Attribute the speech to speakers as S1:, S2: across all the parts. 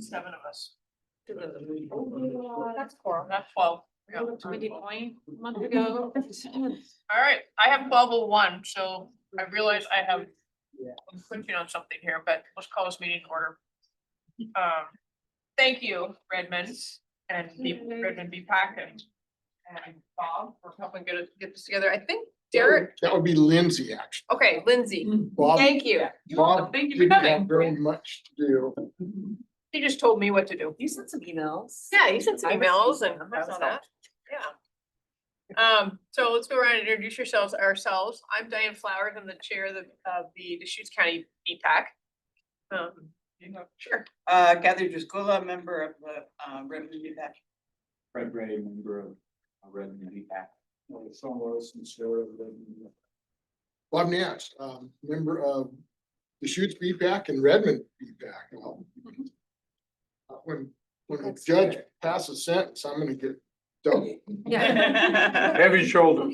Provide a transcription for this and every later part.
S1: 7 of us.
S2: That's cool.
S1: Not 12. Yeah.
S2: 20 point a month ago.
S1: All right, I have 12:01, so I realize I have, I'm clicking on something here, but let's call this meeting to order. Thank you, Redmond and Redmond BPAC and Bob for helping get this together. I think Derek,
S3: That would be Lindsay, actually.
S1: okay, Lindsay,
S3: Bob,
S1: thank you.
S3: Bob
S1: Thank you for
S3: didn't have
S1: coming.
S3: very much to do.
S1: He just told me what to do.
S2: You sent some emails.
S1: Yeah, you sent some
S2: I
S1: emails
S2: received
S1: and
S2: them.
S1: I saw that. Yeah. So let's go around and introduce ourselves. I'm Diane Flowers. I'm the chair of the Deschutes County BPAC. Sure.
S4: Kathy Driscola, member of the Redmond BPAC.
S5: Fred Ray, member of Redmond BPAC.
S3: Bob Nash, member of the Deschutes BPAC and Redmond BPAC. When a judge passes sentence, I'm gonna get double.
S5: Heavy shoulder.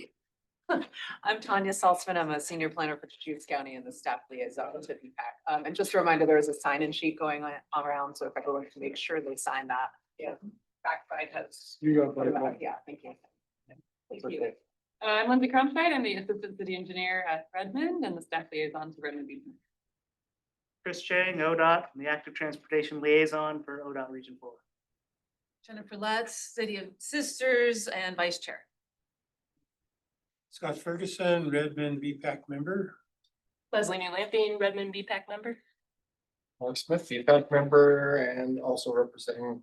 S2: I'm Tanya Saltzman. I'm a senior planner for Deschutes County and the staff liaison to BPAC. And just a reminder, there is a sign-in sheet going on around, so if everyone can make sure they sign that.
S1: Yeah. Backside has.
S3: You got that.
S2: Yeah, thank you.
S1: Thank you.
S6: I'm Lindsay Crumscheid. I'm the assistant city engineer at Redmond and the staff liaison to Redmond BPAC.
S7: Chris Chang, ODOT, I'm the active transportation liaison for ODOT Region 4.
S2: Jennifer Letts, City of Sisters and Vice Chair.
S8: Scott Ferguson, Redmond BPAC member.
S6: Leslie New Lamping, Redmond BPAC member.
S5: Mark Smith, BPAC member and also representing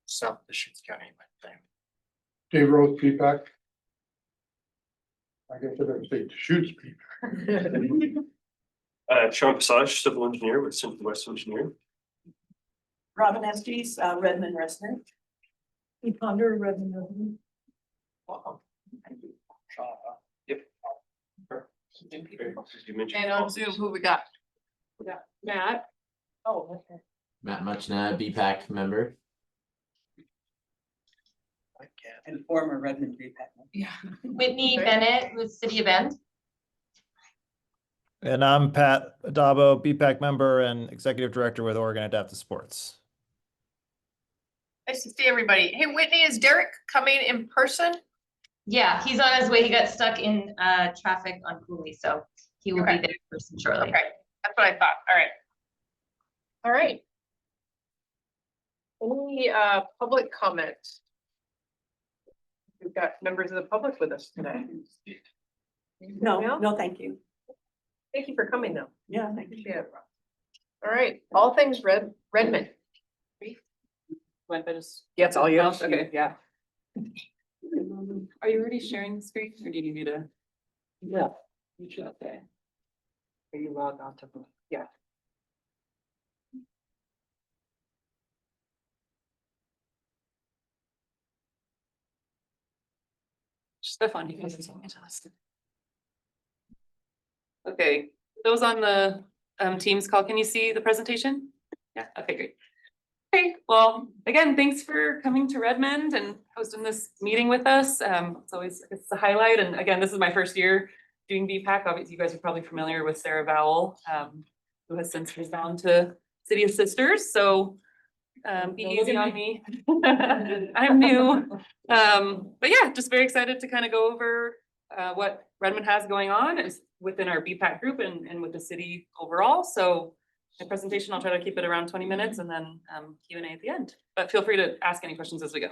S5: South Deschutes County.
S3: Dave Rose, BPAC. I guess I better say Deschutes BPAC.
S9: Sean Passage, civil engineer with Central West Engineering.
S4: Robin Estes, Redmond resident. Ponder, Redmond resident.
S1: Welcome.
S9: Yep. You mentioned.
S1: And on Zoom, who we got?
S6: We got Matt.
S1: Oh, okay.
S10: Matt Muchna, BPAC member.
S4: And former Redmond BPAC.
S1: Yeah.
S11: Whitney
S1: Okay.
S11: Bennett with City of Bend.
S12: And I'm Pat Adabo, BPAC member and executive director with Oregon Adaptive Sports.
S1: Nice to see everybody. Hey, Whitney, is Derek coming in person?
S11: Yeah, he's on his way. He got stuck in traffic on Cooley, so he will
S1: Okay.
S11: be there in person shortly.
S1: Okay, that's what I thought. All right. All right. Any public comments? We've got members of the public with us today.
S4: No, thank you.
S1: Thank you for coming though.
S4: Yeah, thank you.
S1: Appreciate it. All right, all things Redmond.
S6: Went by just.
S1: Yeah, it's all you.
S6: Okay, yeah. Are you already sharing the screen or do you need me to?
S1: Yeah.
S6: You should, okay.
S1: Are you logged on to them? Yeah.
S6: Stefan, you can. Okay, those on the Teams call, can you see the presentation? Yeah, okay, great. Okay, well, again, thanks for coming to Redmond and hosting this meeting with us. It's always, it's a highlight. And again, this is my first year doing BPAC. Obviously, you guys are probably familiar with Sarah Vowell, who has since moved on to City of Sisters. So be easy on me. I'm new. But yeah, just very excited to kind of go over what Redmond has going on is within our BPAC group and with the city overall. So my presentation, I'll try to keep it around 20 minutes and then Q&A at the end, but feel free to ask any questions as we go.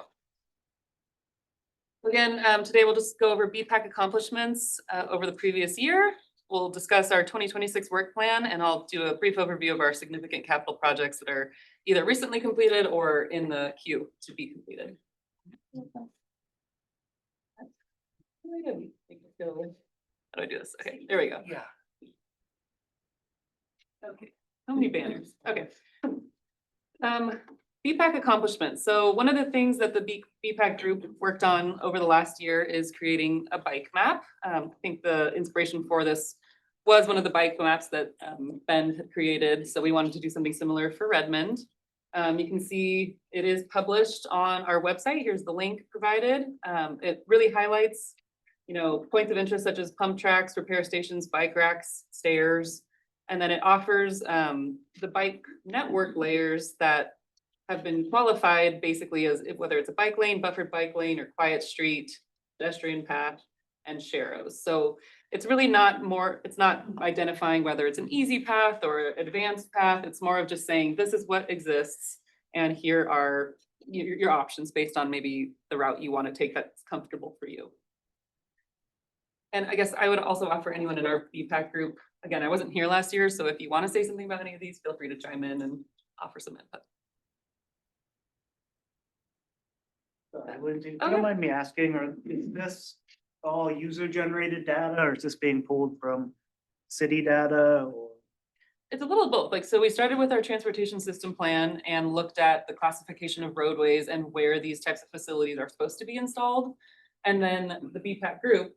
S6: Again, today we'll just go over BPAC accomplishments over the previous year. We'll discuss our 2026 work plan and I'll do a brief overview of our significant capital projects that are either recently completed or in the queue to be completed. How do I do this? Okay, there we go.
S1: Yeah.
S6: Okay, how many banners? Okay. BPAC accomplishments. So one of the things that the BPAC group worked on over the last year is creating a bike map. I think the inspiration for this was one of the bike maps that Ben had created. So we wanted to do something similar for Redmond. You can see it is published on our website. Here's the link provided. It really highlights, you know, points of interest such as pump tracks, repair stations, bike racks, stairs, and then it offers the bike network layers that have been qualified basically as whether it's a bike lane, buffered bike lane, or quiet street, pedestrian path, and sharrows. So it's really not more, it's not identifying whether it's an easy path or advanced path. It's more of just saying, this is what exists. And here are your options based on maybe the route you want to take that's comfortable for you. And I guess I would also offer anyone in our BPAC group, again, I wasn't here last year, so if you want to say something about any of these, feel free to chime in and offer some input.
S7: Lindsay, if you
S6: Okay.
S7: don't mind me asking, or is this all user generated data, or is this being pulled from city data or?
S6: It's a little of both. Like, so we started with our transportation system plan and looked at the classification of roadways and where these types of facilities are supposed to be installed. And then the BPAC group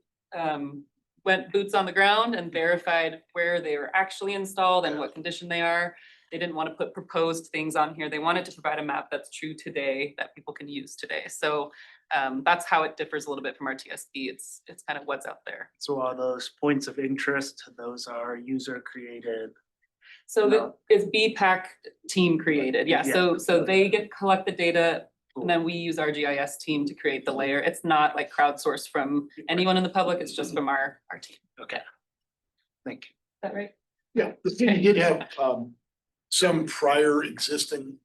S6: went boots on the ground and verified where they were actually installed and what condition they are. They didn't want to put proposed things on here. They wanted to provide a map that's true today that people can use today. So that's how it differs a little bit from our TSB. It's kind of what's out there.
S7: So are those points of interest, those are user created?
S6: So
S7: No.
S6: that is BPAC team created. Yeah,
S7: Yeah.
S6: so they collect the data and then we use our GIS team to create the layer. It's not like crowdsourced from anyone in the public. It's just from our team.
S7: Okay. Thank you.
S6: Is that right?
S3: Yeah, the city did have some prior existing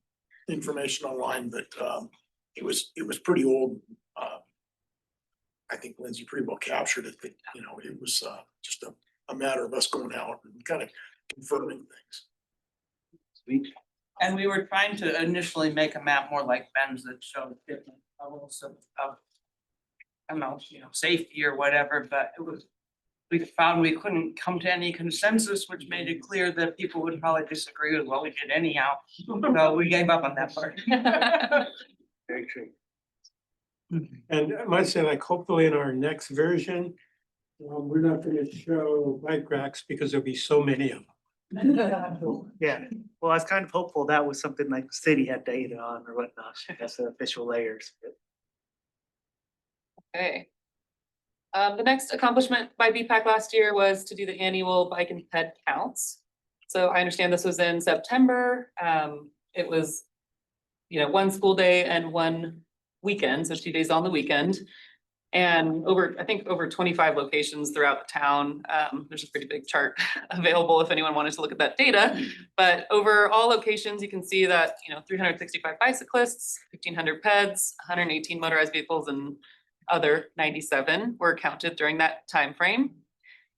S3: information online, but it was pretty old. I think Lindsay pretty well captured it, that, you know, it was just a matter of us going out and kind of confirming things.
S7: Sweet.
S4: And we were trying to initially make a map more like Ben's that showed different levels of, I don't know, safety or whatever, but we found we couldn't come to any consensus, which made it clear that people would probably disagree with what we did anyhow. So we gave up on that part.
S7: Very true.
S8: And I might say, like, hopefully in our next version, we're not gonna show bike racks because there'll be so many of them.
S7: Yeah, well, I was kind of hopeful that was something like the city had data on or whatnot, that's the official layers.
S6: Okay. The next accomplishment by BPAC last year was to do the annual bike and ped counts. So I understand this was in September. It was, one school day and one weekend, so 2 days on the weekend. And I think over 25 locations throughout the town. There's a pretty big chart available if anyone wanted to look at that data. But over all locations, you can see that, 365 bicyclists, 1,500 peds, 118 motorized vehicles, and other 97 were counted during that time frame.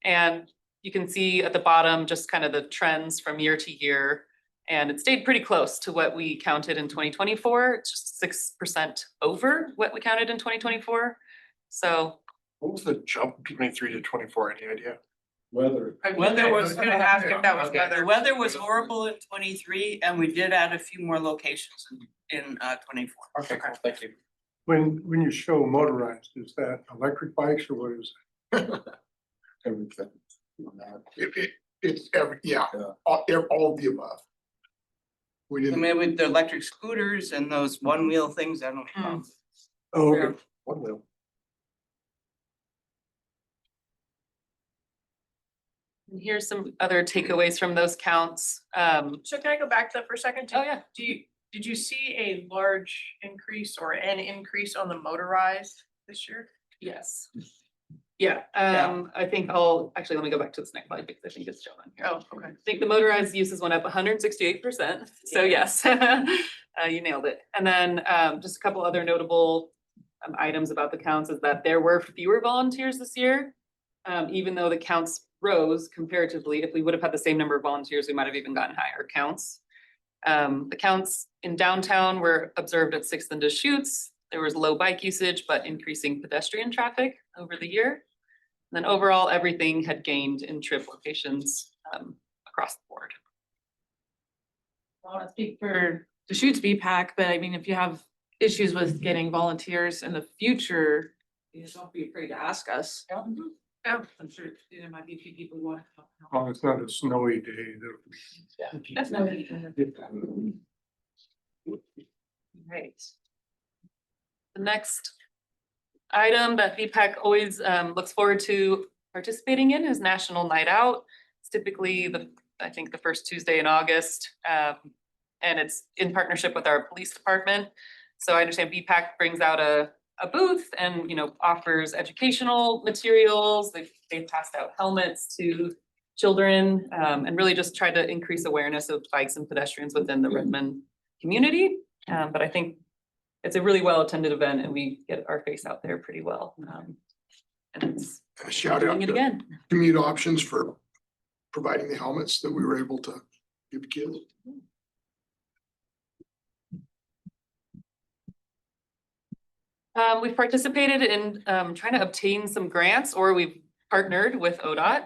S6: And you can see at the bottom just kind of the trends from year to year. And it stayed pretty close to what we counted in 2024, it's just 6% over what we counted in 2024. So
S5: What was the jump from 23 to 24? Any idea?
S3: Weather.
S4: Weather was gonna ask if that was
S5: Okay.
S4: weather. Weather was horrible in 23, and we did add a few more locations in 24.
S5: Okay, cool, thank you.
S8: When you show motorized, is that electric bikes or what is
S3: Everything. It's all of the above. We
S4: So
S3: didn't.
S4: maybe the electric scooters and those one wheel things, I don't know.
S8: it? Oh, okay.
S5: One wheel.
S6: and here's some other takeaways from those counts.
S1: So can I go back to that for a second?
S6: Oh, yeah.
S1: Did you see a large increase or an increase on the motorized this year?
S6: Yes. Yeah, I think actually, let me go back to this next slide because I think it's shown on here.
S1: Oh, okay.
S6: I think the motorized uses went up 168%, so yes, you nailed it. And then just a couple other notable items about the counts is that there were fewer volunteers this year. Even though the counts rose comparatively, if we would have had the same number of volunteers, we might have even gotten higher counts. The counts in downtown were observed at 6th and Deschutes. There was low bike usage, but increasing pedestrian traffic over the year. And then overall, everything had gained in trip locations across the board.
S13: I want to speak for Deschutes BPAC, but I mean, if you have issues with getting volunteers in the future, don't be afraid to ask us.
S1: Yeah.
S13: I'm sure there might be a few people who want to help.
S8: Oh, it's not a snowy day.
S6: That's Right. The next item that BPAC always looks forward to participating in is National Night Out. It's typically I think the first Tuesday in August. and it's in partnership with our police department. So I understand BPAC brings out a booth and, you know, offers educational materials. They've passed out helmets to children, and really just tried to increase awareness of bikes and pedestrians within the Redmond community. But I think it's a really well-attended event and we get our face out there pretty well. And it's
S3: A shout
S6: doing
S3: out
S6: it
S3: to
S6: again.
S3: Commute Options for providing the helmets that we were able to give kids.
S6: We've participated in trying to obtain some grants, or we've partnered with ODOT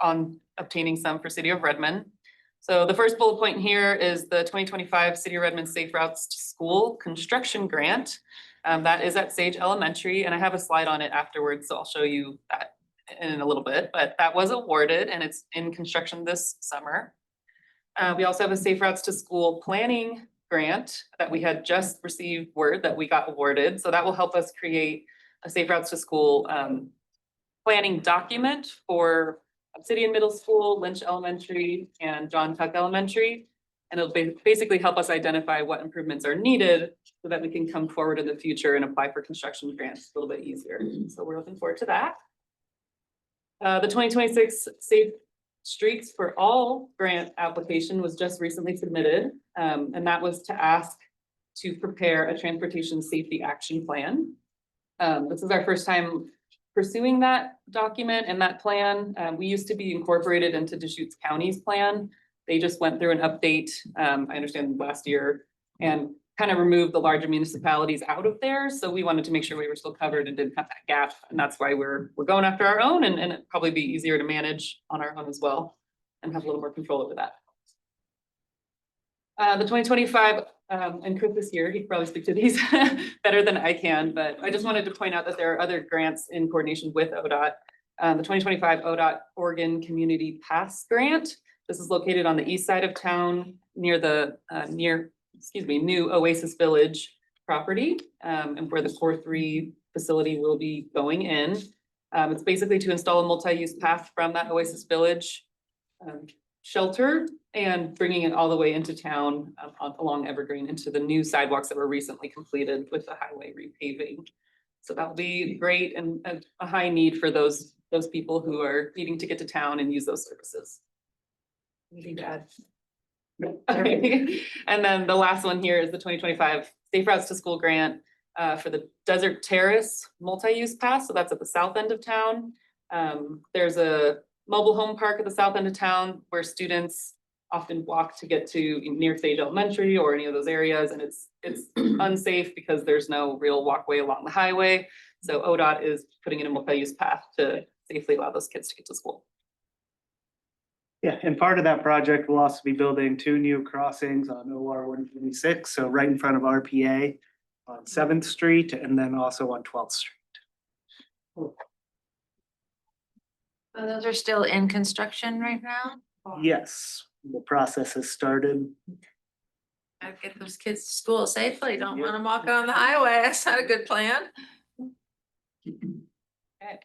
S6: on obtaining some for City of Redmond. So the first bullet point here is the 2025 City of Redmond Safe Routes to School Construction Grant. That is at Sage Elementary, and I have a slide on it afterwards, so I'll show you that in a little bit, but that was awarded and it's in construction this summer. We also have a Safe Routes to School Planning Grant that we had just received word that we got awarded. So that will help us create a Safe Routes to School planning document for Obsidian Middle School, Lynch Elementary, and John Tuck Elementary. And it'll basically help us identify what improvements are needed so that we can come forward in the future and apply for construction grants a little bit easier. So we're looking forward to that. The 2026 Safe Streets for All grant application was just recently submitted, and that was to ask to prepare a transportation safety action plan. This is our first time pursuing that document and that plan. We used to be incorporated into Deschutes County's plan. They just went through an update, I understand last year, and kind of removed the larger municipalities out of there. So we wanted to make sure we were still covered and didn't have that gap. And that's why we're going after our own, and it'd probably be easier to manage on our own as well and have a little more control over that. The 2025, and Chris this year, he could probably speak to these better than I can, but I just wanted to point out that there are other grants in coordination with ODOT. The 2025 ODOT Oregon Community Pass Grant. This is located on the east side of town near the new Oasis Village property, and where the Core 3 facility will be going in. It's basically to install a multi-use path from that Oasis Village shelter and bringing it all the way into town along Evergreen into the new sidewalks that were recently completed with the highway repaving. So that will be great and a high need for those people who are needing to get to town and use those services. Anything to add? Okay. And then the last one here is the 2025 Safe Routes to School grant for the Desert Terrace multi-use pass. So that's at the south end of town. There's a mobile home park at the south end of town where students often walk to get to near Sage Elementary or any of those areas. And it's unsafe because there's no real walkway along the highway. So ODOT is putting in a multi-use path to safely allow those kids to get to school.
S7: Yeah, and part of that project will also be building 2 new crossings on OR 126, so right in front of RPA on 7th Street and then also on 12th Street.
S14: So those are still in construction right now?
S7: Yes, the process has started.
S14: I get those kids to school safely, don't want them walking on the highway, that's not a good plan.
S6: Okay.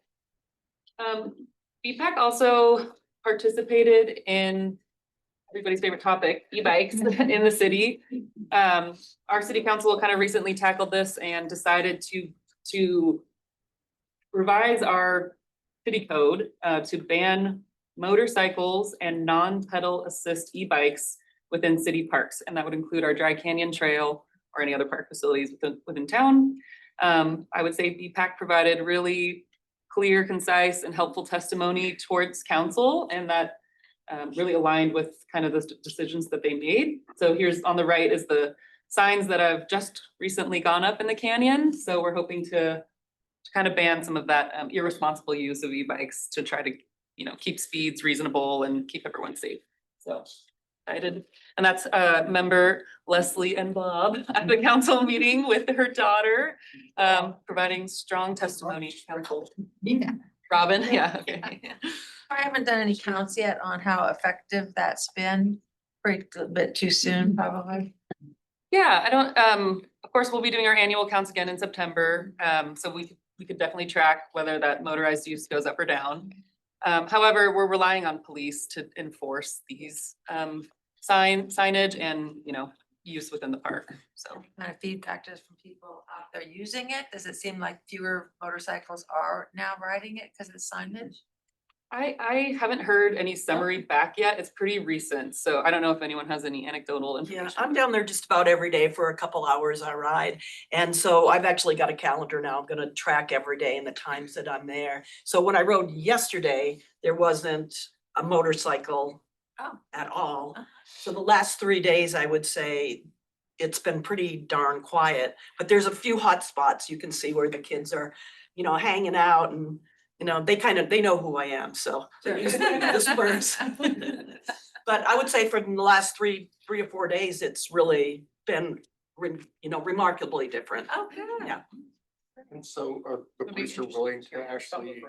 S6: BPAC also participated in everybody's favorite topic, e-bikes in the city. Our city council kind of recently tackled this and decided to revise our city code to ban motorcycles and non-pedal assist e-bikes within city parks. And that would include our Dry Canyon Trail or any other park facilities within town. I would say BPAC provided really clear, concise, and helpful testimony towards council, and that really aligned with kind of the decisions that they made. So here's on the right is the signs that have just recently gone up in the canyon. So we're hoping to kind of ban some of that irresponsible use of e-bikes to try to, keep speeds reasonable and keep everyone safe. So excited. And that's member Leslie and Bob at the council meeting with her daughter, providing strong testimony to council.
S14: Yeah.
S6: Robin, yeah, okay.
S14: I haven't done any counts yet on how effective that's been. Pretty a bit too soon, probably.
S6: Yeah, I don't, of course, we'll be doing our annual counts again in September. So we could definitely track whether that motorized use goes up or down. However, we're relying on police to enforce these signage and, you know, use within the park, so.
S14: Kind of feedback just from people out there using it? Does it seem like fewer motorcycles are now riding it because of the signage?
S6: I haven't heard any summary back yet. It's pretty recent, so I don't know if anyone has any anecdotal
S15: Yeah,
S6: information.
S15: I'm down there just about every day for a couple hours I ride. And so I've actually got a calendar now. I'm gonna track every day and the times that I'm there. So when I rode yesterday, there wasn't a motorcycle at all. So the last 3 days, I would say it's been pretty darn quiet, but there's a few hot spots you can see where the kids are, you know, hanging out and, you know, they know who I am, so they're using the Spurs. But I would say for the last three or 4 days, it's really been, you know, remarkably different.
S14: Oh, good.
S15: Yeah.
S5: And so are the police are willing to actually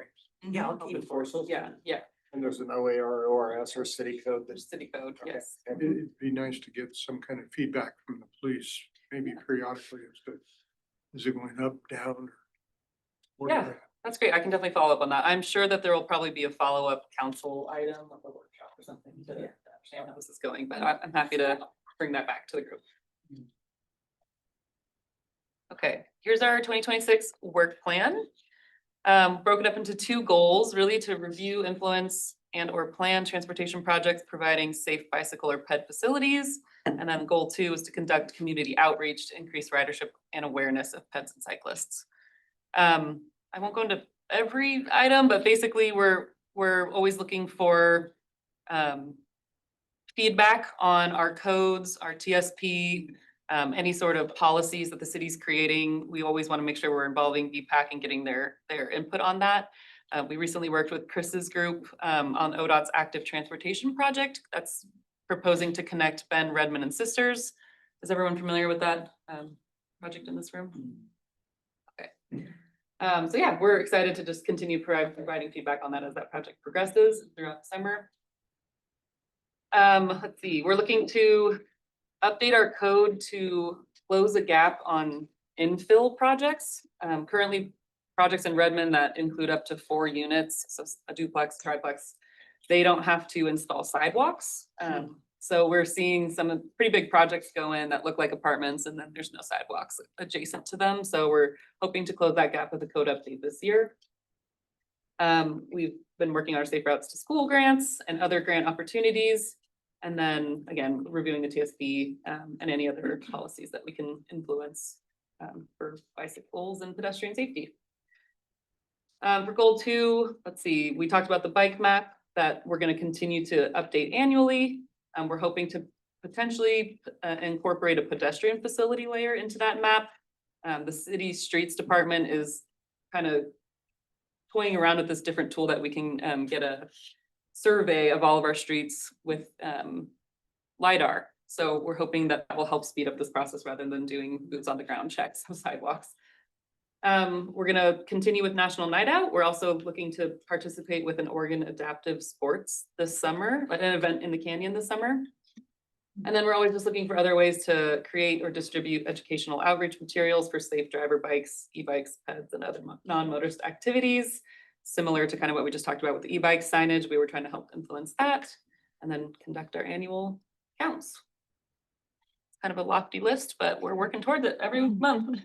S15: Yeah, I'll keep
S5: enforce it?
S6: Yeah,
S5: And there's an OAR, ORS or city code
S6: there's
S5: that's.
S6: city code, yes.
S8: It'd be nice to get some kind of feedback from the police, maybe periodically as to, is it going up, down? or
S6: Yeah.
S8: whatever?
S6: That's great. I can definitely follow up on that. I'm sure that there will probably be a follow-up council item of a workshop or something to understand how this is going, but I'm happy to bring that back to the group. Okay, here's our 2026 work plan. Broken up into 2 goals, really to review, influence, and or plan transportation projects providing safe bicycle or ped facilities. And then goal 2 is to conduct community outreach to increase ridership and awareness of peds and cyclists. I won't go into every item, but basically we're always looking for feedback on our codes, our TSP, any sort of policies that the city's creating. We always want to make sure we're involving BPAC and getting their input on that. We recently worked with Chris's group on ODOT's active transportation project that's proposing to connect Bend, Redmond, and Sisters. Is everyone familiar with that project in this room? Okay. So yeah, we're excited to just continue providing feedback on that as that project progresses throughout the summer. Let's see, we're looking to update our code to close a gap on infill projects. Currently, projects in Redmond that include up to 4 units, so a duplex, triplex, they don't have to install sidewalks. So we're seeing some pretty big projects go in that look like apartments and then there's no sidewalks adjacent to them. So we're hoping to close that gap with a code update this year. We've been working on our Safe Routes to School grants and other grant opportunities. And then again, reviewing the TSB and any other policies that we can influence for bicycles and pedestrian safety. For goal 2, let's see, we talked about the bike map that we're going to continue to update annually. We're hoping to potentially incorporate a pedestrian facility layer into that map. The city streets department is kind of toying around with this different tool that we can get a survey of all of our streets with LiDAR. So we're hoping that will help speed up this process rather than doing boots on the ground checks of sidewalks. We're gonna continue with National Night Out. We're also looking to participate with an Oregon Adaptive Sports this summer, an event in the canyon this summer. And then we're always just looking for other ways to create or distribute educational outreach materials for safe driver bikes, e-bikes, peds, and other non-motorist activities. Similar to kind of what we just talked about with the e-bike signage, we were trying to help influence that and then conduct our annual counts. It's kind of a lofty list, but we're working towards it every month.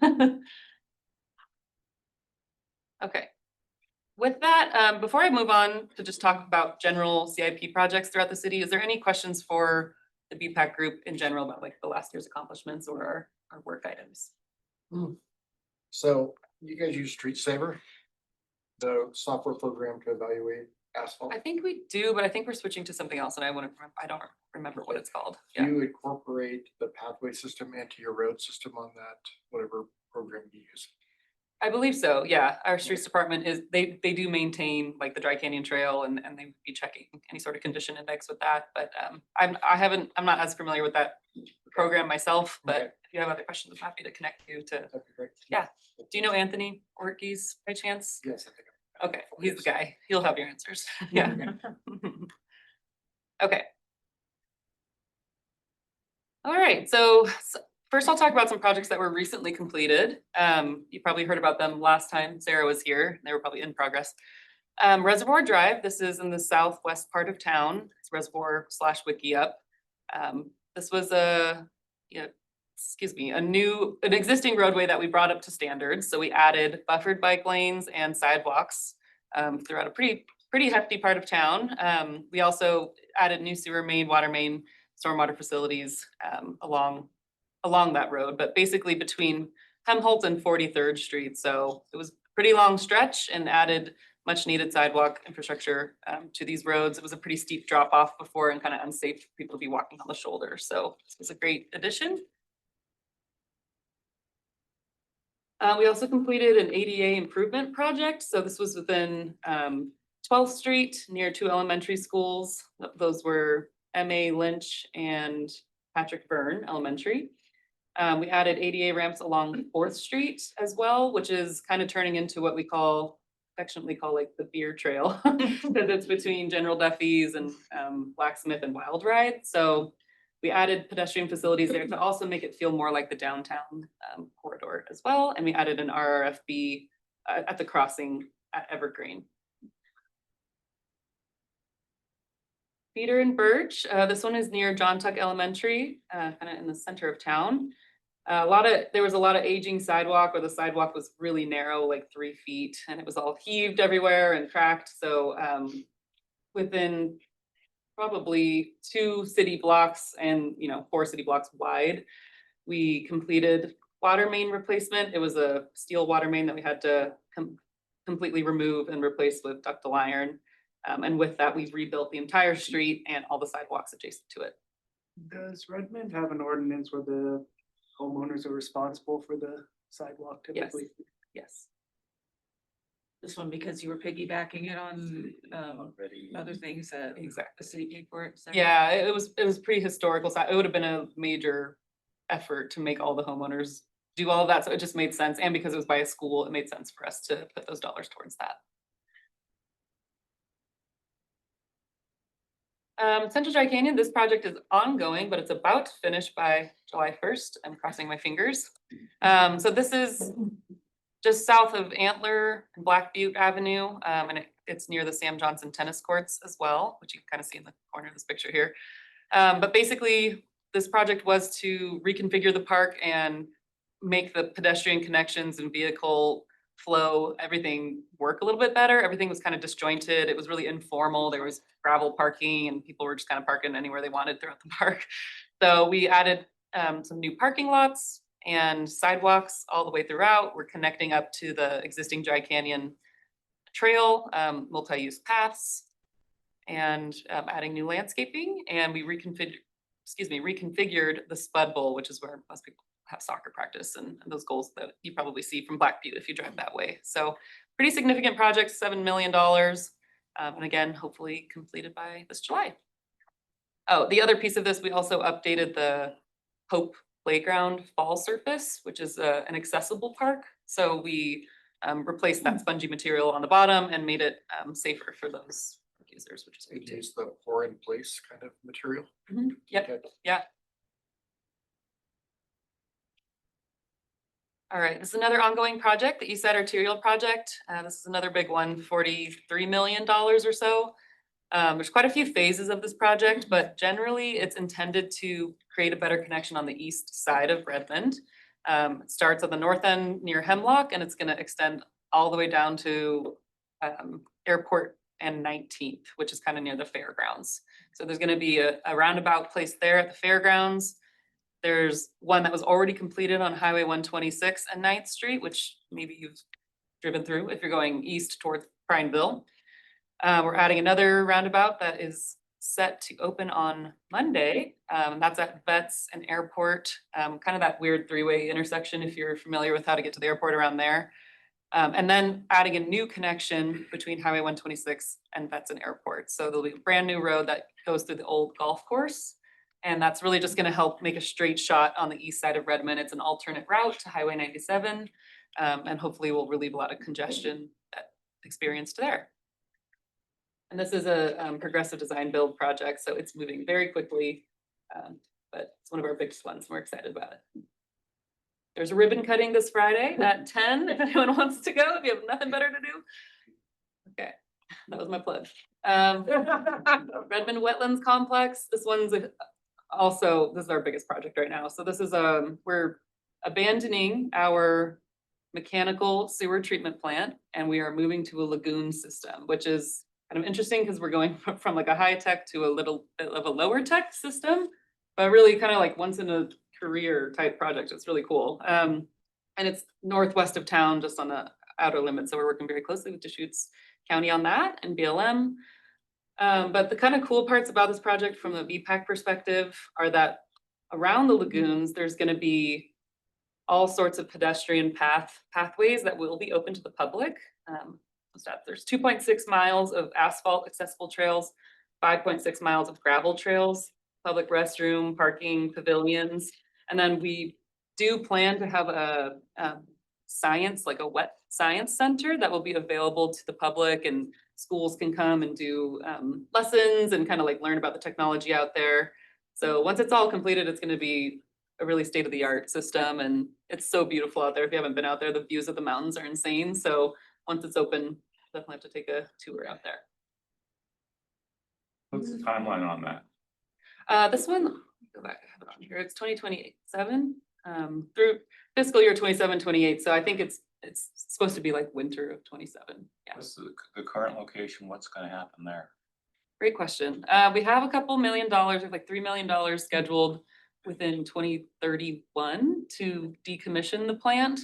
S6: Okay. With that, before I move on to just talk about general CIP projects throughout the city, is there any questions for the BPAC group in general about like the last year's accomplishments or our work items?
S5: So you guys use Street Saver? The software program to evaluate asphalt?
S6: I think we do, but I think we're switching to something else and I don't remember what it's called.
S5: Do
S6: Yeah.
S5: you incorporate the pathway system into your road system on that, whatever program you use?
S6: I believe so, yeah. Our streets department is, they do maintain like the Dry Canyon Trail and they would be checking any sort of condition index with that, but I'm not as familiar with that program myself, but if you have other questions, I'm happy to connect you to.
S5: That'd be great.
S6: Yeah. Do you know Anthony Ortiz by chance?
S5: Yes, I think.
S6: Okay, he's the guy. He'll have your answers. Yeah. Okay. All right, so first I'll talk about some projects that were recently completed. You probably heard about them last time Sarah was here. They were probably in progress. Reservoir Drive, this is in the southwest part of town. It's Reservoir / Wiki Up. This was an existing roadway that we brought up to standards. So we added buffered bike lanes and sidewalks throughout a pretty hefty part of town. We also added new sewer main, water main, stormwater facilities along that road, but basically between Helmholtz and 43rd Street. So it was a pretty long stretch and added much needed sidewalk infrastructure to these roads. It was a pretty steep drop off before and kind of unsafe for people to be walking on the shoulder. So this was a great addition. We also completed an ADA improvement project. So this was within 12th Street near 2 elementary schools. Those were M.A. Lynch and Patrick Byrne Elementary. We added ADA ramps along 4th Street as well, which is kind of turning into what we affectionately call like the beer trail. Because it's between General Duffy's and Blacksmith and Wild Ride. So we added pedestrian facilities there to also make it feel more like the downtown corridor as well. And we added an RRFB at the crossing at Evergreen. Peter and Birch, this one is near John Tuck Elementary, kind of in the center of town. There was a lot of aging sidewalk, or the sidewalk was really narrow, like 3 feet, and it was all heaved everywhere and cracked. So within probably 2 city blocks and 4 city blocks wide, we completed water main replacement. It was a steel water main that we had to completely remove and replace with ductile iron. And with that, we've rebuilt the entire street and all the sidewalks adjacent to it.
S7: Does Redmond have an ordinance where the homeowners are responsible for the sidewalk typically?
S6: Yes.
S13: This one because you were piggybacking it on other things that
S6: Exactly.
S13: the city paid for it.
S6: Yeah, it was pretty historical. So it would have been a major effort to make all the homeowners do all of that. So it just made sense. And because it was by a school, it made sense for us to put those dollars towards that. Central Dry Canyon, this project is ongoing, but it's about to finish by July 1st. I'm crossing my fingers. So this is just south of Antler and Black Butte Avenue, and it's near the Sam Johnson tennis courts as well, which you can kind of see in the corner of this picture here. But basically, this project was to reconfigure the park and make the pedestrian connections and vehicle flow, everything work a little bit better. Everything was kind of disjointed. It was really informal. There was gravel parking and people were just kind of parking anywhere they wanted throughout the park. So we added some new parking lots and sidewalks all the way throughout. We're connecting up to the existing Dry Canyon trail, multi-use paths, and adding new landscaping. And we reconfigured the Spud Bowl, which is where most people have soccer practice and those goals that you probably see from Black Butte if you drive that way. So pretty significant project, $7 million. And again, hopefully completed by this July. Oh, the other piece of this, we also updated the Hope Playground fall surface, which is an accessible park. So we replaced that spongy material on the bottom and made it safer for those users, which is great too.
S5: Use the pour in place kind of material.
S6: Yep,
S5: Okay.
S6: yeah. All right, this is another ongoing project, the East Side Arterial Project. This is another big one, $43 million or so. There's quite a few phases of this project, but generally it's intended to create a better connection on the east side of Redmond. It starts at the north end near Hemlock, and it's going to extend all the way down to Airport and 19th, which is kind of near the fairgrounds. So there's going to be a roundabout placed there at the fairgrounds. There's one that was already completed on Highway 126 and 9th Street, which maybe you've driven through if you're going east towards Prineville. We're adding another roundabout that is set to open on Monday. That's at Vets and Airport, kind of that weird 3-way intersection if you're familiar with how to get to the airport around there. And then adding a new connection between Highway 126 and Vets and Airport. So there'll be a brand new road that goes through the old golf course. And that's really just gonna help make a straight shot on the east side of Redmond. It's an alternate route to Highway 97. And hopefully will relieve a lot of congestion that experienced there. And this is a progressive design build project, so it's moving very quickly. But it's one of our biggest ones. We're excited about it. There's a ribbon cutting this Friday at 10, if anyone wants to go, if you have nothing better to do. Okay, that was my plug. Redmond Wetlands Complex. This one's also, this is our biggest project right now. So this is, we're abandoning our mechanical sewer treatment plant and we are moving to a lagoon system, which is kind of interesting because we're going from like a high tech to a little bit of a lower tech system, but really kind of like once in a career type project. It's really cool. And it's northwest of town, just on the outer limits. So we're working very closely with Deschutes County on that and BLM. But the kind of cool parts about this project from the VPAC perspective are that around the lagoons, there's going to be all sorts of pedestrian pathways that will be open to the public. There's 2.6 miles of asphalt accessible trails, 5.6 miles of gravel trails, public restroom, parking, pavilions. And then we do plan to have a science, like a wet science center that will be available to the public, and schools can come and do lessons and kind of like learn about the technology out there. So once it's all completed, it's going to be a really state-of-the-art system, and it's so beautiful out there. If you haven't been out there, the views of the mountains are insane. So once it's open, definitely have to take a tour out there.
S16: What's the timeline on that?
S6: This one, go back, I have it on here. It's 2027 through fiscal year 27-28. So I think it's supposed to be like winter of 27. Yeah.
S16: What's the current location? What's gonna happen there?
S6: Great question. We have a couple $1 million, like $3 million scheduled within 2031 to decommission the plant.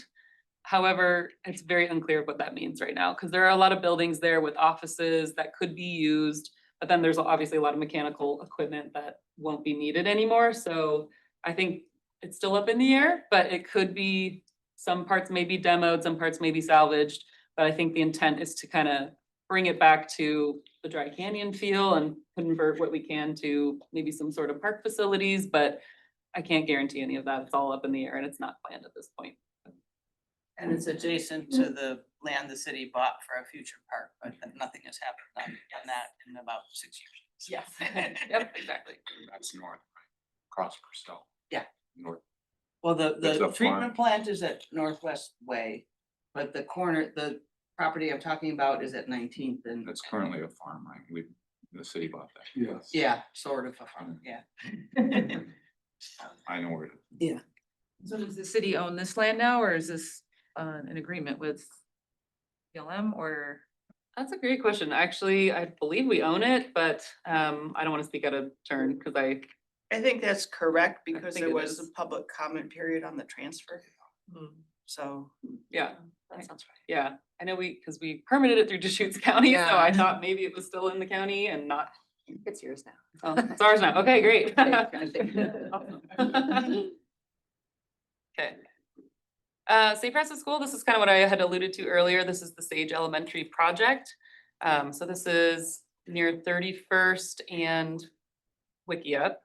S6: However, it's very unclear what that means right now, because there are a lot of buildings there with offices that could be used, but then there's obviously a lot of mechanical equipment that won't be needed anymore. So I think it's still up in the air, but it could be, some parts may be demoed, some parts may be salvaged. But I think the intent is to kind of bring it back to the Dry Canyon feel and convert what we can to maybe some sort of park facilities, but I can't guarantee any of that. It's all up in the air and it's not planned at this point.
S4: And it's adjacent to the land the city bought for a future park, but nothing has happened on that in about 6 years.
S6: Yes. Yep, exactly.
S16: That's north, right? Across Bristol.
S4: Yeah.
S16: North.
S4: Well,
S16: There's
S4: the
S16: a
S4: treatment
S16: farm.
S4: plant is at Northwest Way, but the property I'm talking about is at 19th and.
S16: That's currently a farm, right? The city bought that.
S3: Yes.
S4: Yeah, sort of a farm, yeah.
S16: I know where it is.
S4: Yeah.
S13: So does the city own this land now, or is this an agreement with BLM or?
S6: That's a great question. Actually, I believe we own it, but I don't want to speak out of turn because I
S4: think that's correct because
S6: think
S4: there
S6: it
S4: was
S6: is.
S4: a public comment period on the transfer. So.
S6: yeah,
S4: That sounds right.
S6: yeah. I know because we permitted it through Deschutes County, so
S13: Yeah.
S6: I thought maybe it was still in the county and not.
S2: It's yours now.
S6: Oh, it's ours now. Okay, great. Okay. St. Francis School, this is kind of what I had alluded to earlier. This is the Sage Elementary project. So this is near 31st and Wickiup.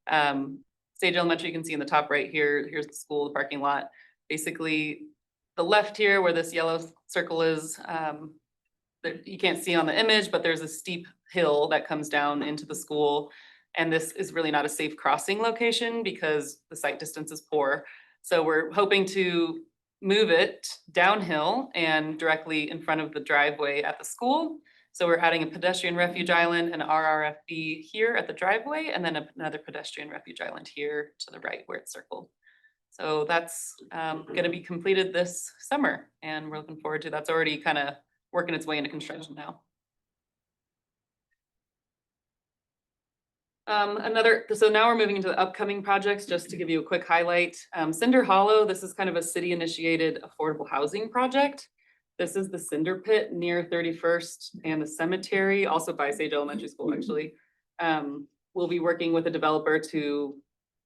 S6: Sage Elementary, you can see in the top right here, here's the school, the parking lot. Basically, the left here where this yellow circle is, you can't see on the image, but there's a steep hill that comes down into the school. And this is really not a safe crossing location because the sight distance is poor. So we're hoping to move it downhill and directly in front of the driveway at the school. So we're adding a pedestrian refuge island and RRFB here at the driveway, and then another pedestrian refuge island here to the right where it's circled. So that's gonna be completed this summer, and we're looking forward to, that's already kind of working its way into construction now. So now we're moving into the upcoming projects, just to give you a quick highlight. Cinder Hollow, this is kind of a city-initiated affordable housing project. This is the cinder pit near 31st and the cemetery, also by Sage Elementary School, actually. We'll be working with a developer to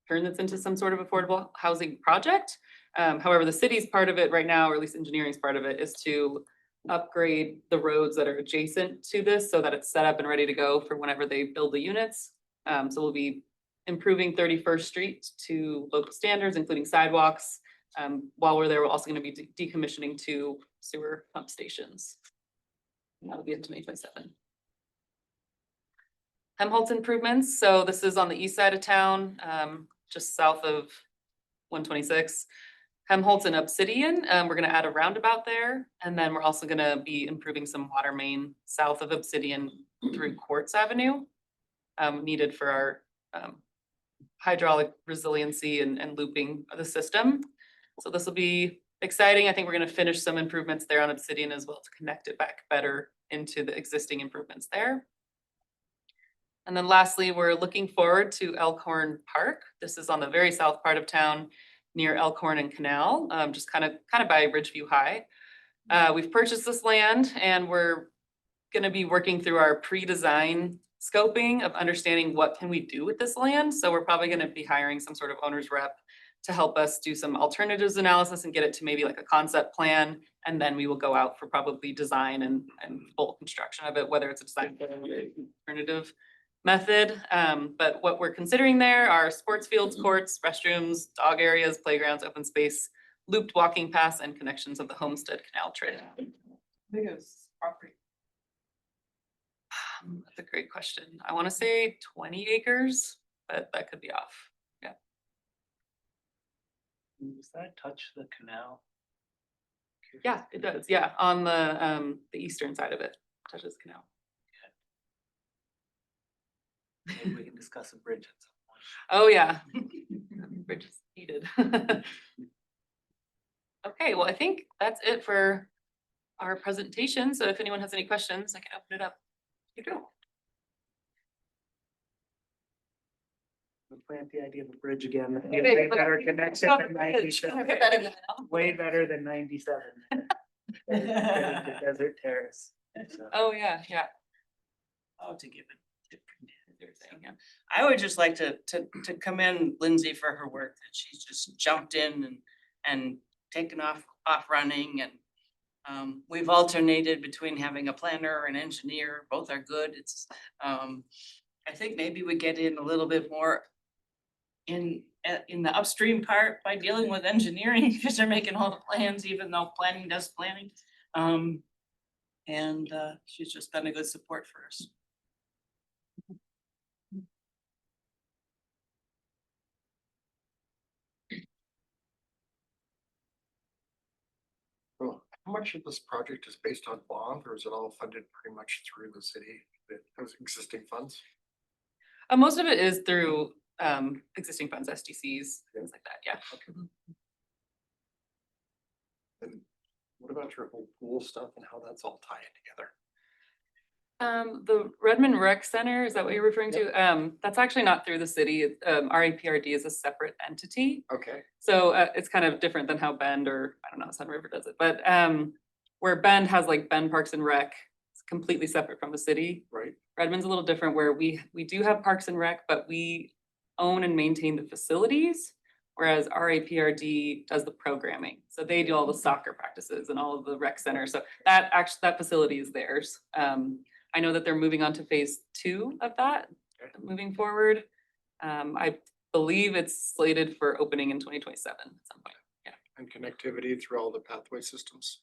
S6: turn this into some sort of affordable housing project. However, the city's part of it right now, or at least engineering's part of it, is to upgrade the roads that are adjacent to this so that it's set up and ready to go for whenever they build the units. So we'll be improving 31st Street to local standards, including sidewalks. While we're there, we're also going to be decommissioning 2 sewer pump stations. And that'll be in 2027. Helmholtz improvements. So this is on the east side of town, just south of 126. Helmholtz and Obsidian. We're going to add a roundabout there. And then we're also going to be improving some water main south of Obsidian through Quartz Avenue. Needed for our hydraulic resiliency and looping of the system. So this will be exciting. I think we're gonna finish some improvements there on Obsidian as well to connect it back better into the existing improvements there. And then lastly, we're looking forward to Elkhorn Park. This is on the very south part of town near Elkhorn and Canal, just kind of by Ridgeview High. We've purchased this land and we're gonna be working through our pre-design scoping of understanding what can we do with this land. So we're probably gonna be hiring some sort of owner's rep to help us do some alternatives analysis and get it to maybe like a concept plan. And then we will go out for probably design and full construction of it, whether it's a design or alternative method. But what we're considering there are sports fields, courts, restrooms, dog areas, playgrounds, open space, looped walking paths, and connections of the Homestead Canal Trail.
S13: Biggest property.
S6: That's a great question. I want to say 20 acres, but that could be off. Yeah.
S7: Does that touch the canal?
S6: Yeah, it does. Yeah, on the eastern side of it, touches canal.
S7: Maybe we can discuss a bridge at some point.
S6: Oh, yeah. Bridge is needed. Okay, well, I think that's it for our presentation. So if anyone has any questions, I can open it up. You go.
S7: We'll plant the idea of a bridge again.
S6: Okay,
S7: Way
S6: but-
S7: better connection
S6: Stop
S7: than
S6: the bridge.
S7: 97.
S6: Can I put that in there now?
S7: Way better than 97. Getting to Desert Terrace. So,
S6: Oh, yeah, yeah.
S4: Oh, to give it. Yeah. I would just like to commend Lindsay for her work, that she's just jumped in and taken off running, and we've alternated between having a planner and engineer, both are good. It's I think maybe we get in a little bit more in the upstream part by dealing with engineering, because they're making all the plans, even though planning does planning. And she's just been a good support for us.
S5: Well, how much of this project is based on bond, or is it all funded pretty much through the city, those existing funds?
S6: Most of it is through existing funds, SDCs, things like that, yeah.
S5: And what about your whole pool stuff and how that's all tying together?
S6: The Redmond Rec Center, is that what you're referring to? That's actually not through the city. RAPRD is a separate entity.
S5: Okay.
S6: So it's kind of different than how Bend, or I don't know, Sun River does it, but where Bend has like Bend Parks and Rec, it's completely separate from the city.
S5: Right.
S6: Redmond's a little different, where we do have Parks and Rec, but we own and maintain the facilities, whereas RAPRD does the programming. So they do all the soccer practices and all of the rec center. So that facility is theirs. I know that they're moving on to phase 2 of that, moving forward. I believe it's slated for opening in 2027 at some point. Yeah.
S5: And connectivity through all the pathway systems?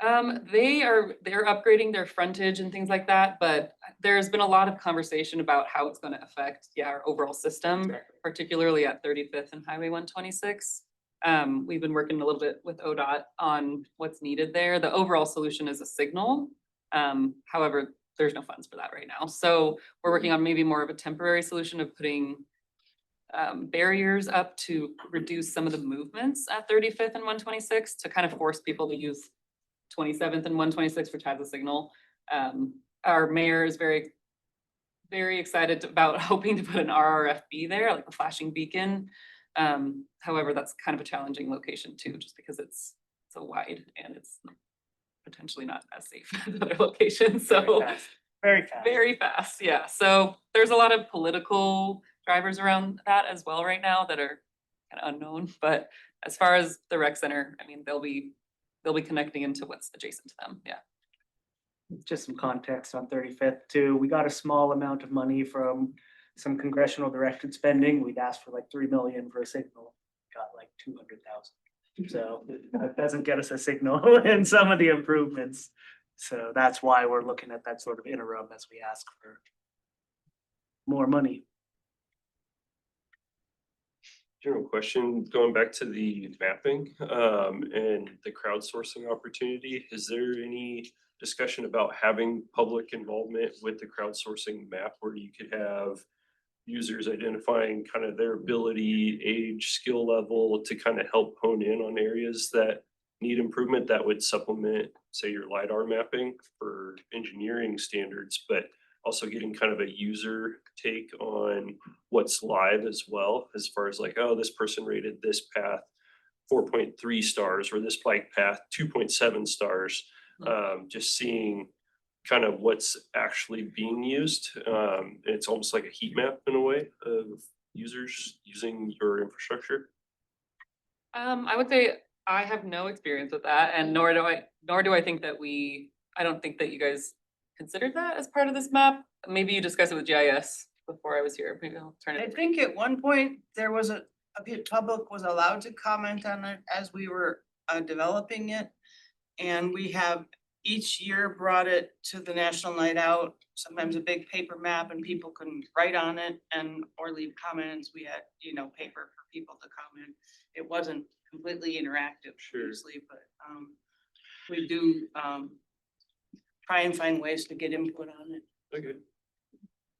S6: They're upgrading their frontage and things like that, but there's been a lot of conversation about how it's going to affect, our overall system, particularly at 35th and Highway 126. We've been working a little bit with ODOT on what's needed there. The overall solution is a signal. However, there's no funds for that right now. So we're working on maybe more of a temporary solution of putting barriers up to reduce some of the movements at 35th and 126 to kind of force people to use 27th and 126, which has a signal. Our mayor is very, very excited about hoping to put an RRFB there, like a flashing beacon. However, that's kind of a challenging location too, just because it's so wide and it's potentially not as safe as other locations. So
S7: Very fast.
S6: very fast, yeah. So there's a lot of political drivers around that as well right now that are kind of unknown. But as far as the rec center, I mean, they'll be connecting into what's adjacent to them, yeah.
S7: Just some context on 35th too. We got a small amount of money from some congressional directed spending. We'd asked for like 3 million for a signal, got like 200,000. So that doesn't get us a signal in some of the improvements. So that's why we're looking at that sort of interim as we ask for more money.
S9: General question, going back to the mapping, and the crowdsourcing opportunity, is there any discussion about having public involvement with the crowdsourcing map where you could have users, identifying kind of their ability, age, skill level to kind of help hone in on areas that need improvement that would supplement, say, your LiDAR mapping for engineering standards, but also getting kind of a user take on what's live as well, as far as like, oh, this person rated this path 4.3 stars or this bike path 2.7 stars. Just seeing kind of what's actually being used. It's almost like a heat map in a way of users using your infrastructure.
S6: I would say I have no experience with that, and nor do I think that I don't think that you guys considered that as part of this map. Maybe you discussed it with GIS before I was here. Maybe I'll turn
S4: I
S6: it.
S4: think at one point, there was public was allowed to comment on it as we were developing it. And we have each year brought it to the National Night Out, sometimes a big paper map, and people can write on it or leave comments. We had, paper for people to comment. It wasn't completely interactive, obviously, but we do try and find ways to get input on it.
S9: Okay.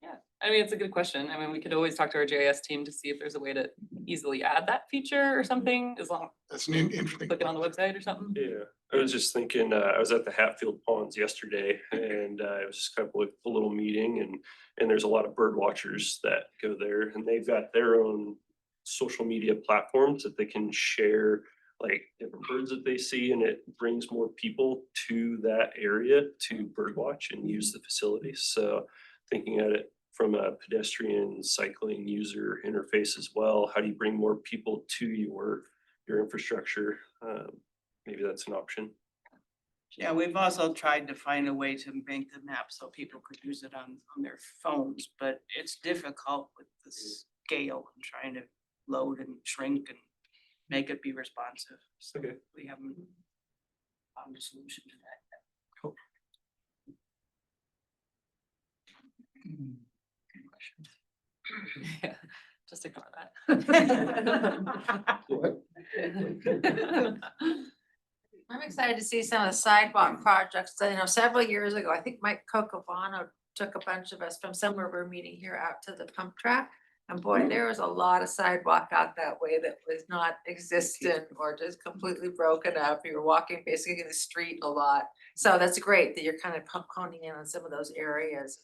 S6: Yeah, I mean, it's a good question. I mean, we could always talk to our GIS team to see if there's a way to easily add that feature or something, as long
S3: That's an interesting.
S6: click it on the website or something.
S9: Yeah, I was just thinking, I was at the Hatfield Ponds yesterday and it was just kind of like a little meeting and there's a lot of bird watchers that go there and they've got their own social media platforms that they can share like different birds that they see, and it brings more people to that area to bird watch and use the facilities. So thinking at it from a pedestrian cycling user interface as well, how do you bring more people to your infrastructure? Maybe that's an option.
S4: Yeah, we've also tried to find a way to make the map so people could use it on their phones, but it's difficult with the scale and trying to load and shrink and make it be responsive. So
S9: Okay.
S4: we haven't found a solution to that yet.
S9: Cool.
S6: Yeah, just ignore that.
S3: What?
S14: I'm excited to see some of the sidewalk projects. Several years ago, I think Mike Cocovano took a bunch of us from somewhere we're meeting here out to the pump track. And boy, there was a lot of sidewalk out that way that was not existent or just completely broken up. You were walking basically in the street a lot. So that's great that you're kind of honing in on some of those areas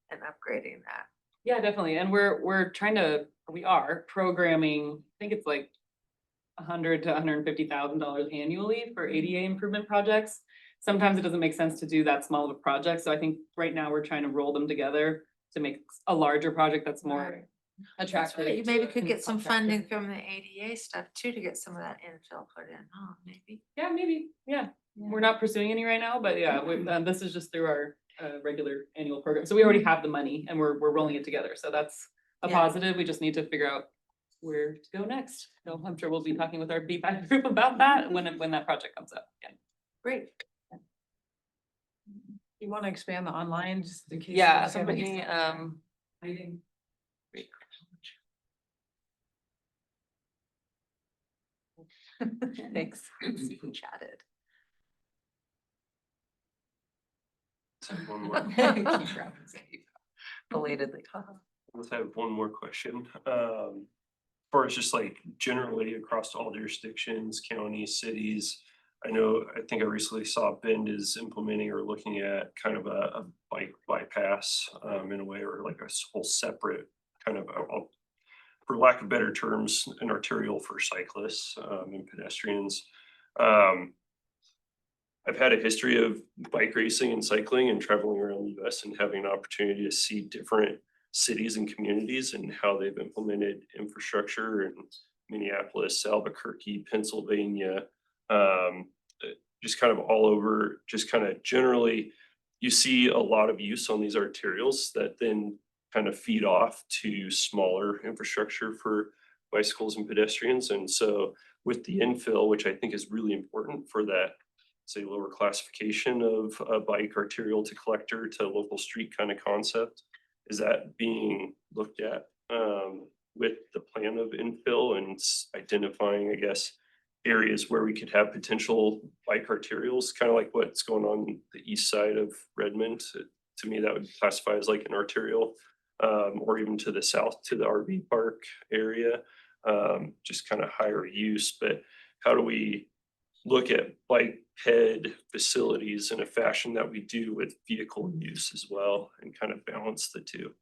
S14: and upgrading that.
S6: Yeah, definitely. And we are programming, I think it's like $100,000 to $150,000 annually for ADA improvement projects. Sometimes it doesn't make sense to do that small of a project. So I think right now we're trying to roll them together to make a larger project that's more attractive.
S14: You maybe could get some funding from the ADA stuff too, to get some of that infill put in, maybe.
S6: Yeah, maybe. Yeah. We're not pursuing any right now, but yeah, this is just through our regular annual program. So we already have the money and we're rolling it together. So that's a positive. We just need to figure out where to go next. So I'm sure we'll be talking with our BPAC group about that when that project comes up. Yeah.
S14: Great.
S13: You want to expand the online just in case?
S6: Yeah,
S13: somebody.
S6: hiding. Great.
S2: Thanks. Chatted.
S9: So one more.
S2: Belatedly.
S9: Let's have one more question. As far as just like generally across all jurisdictions, counties, cities, I think I recently saw Bend is implementing or looking at kind of a bike bypass in a way, or like a whole separate kind of, for lack of better terms, an arterial for cyclists and pedestrians. I've had a history of bike racing and cycling and traveling around the US and having an opportunity to see different cities and communities and how they've implemented infrastructure in Minneapolis, Albuquerque, Pennsylvania, just kind of all over, just kind of generally, you see a lot of use on these arterials that then kind of feed off to smaller infrastructure for bicycles and pedestrians. And so with the infill, which I think is really important for that, say, lower classification of a bike arterial to collector to local street kind of concept, is that being looked at with the plan of infill and identifying, I guess, areas where we could have potential bike arterials, kind of like what's going on the east side of Redmond. To me, that would classify as like an arterial. or even to the south to the RV park area, just kind of higher use. But how do we look at bike ped facilities in a fashion that we do with vehicle use as well and kind of balance the two?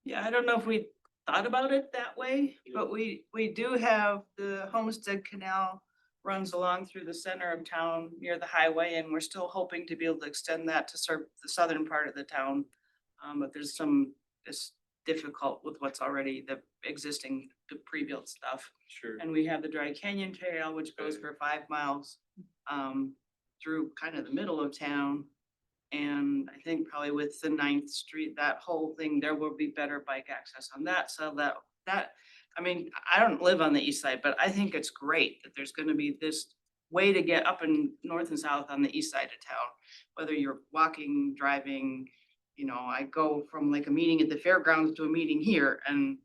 S4: Yeah, I don't know if we thought about it that way, but we do have the Homestead Canal runs along through the center of town near the highway, and we're still hoping to be able to extend that to serve the southern part of the town. But it's difficult with what's already the existing, the pre-built stuff.
S9: Sure.
S4: And we have the Dry Canyon Trail, which goes for 5 miles through kind of the middle of town. And I think probably with the 9th Street, that whole thing, there will be better bike access on that. So I mean, I don't live on the east side, but I think it's great that there's gonna be this way to get up and north and south on the east side of town. Whether you're walking, driving, I go from like a meeting at the fairgrounds to a meeting here, and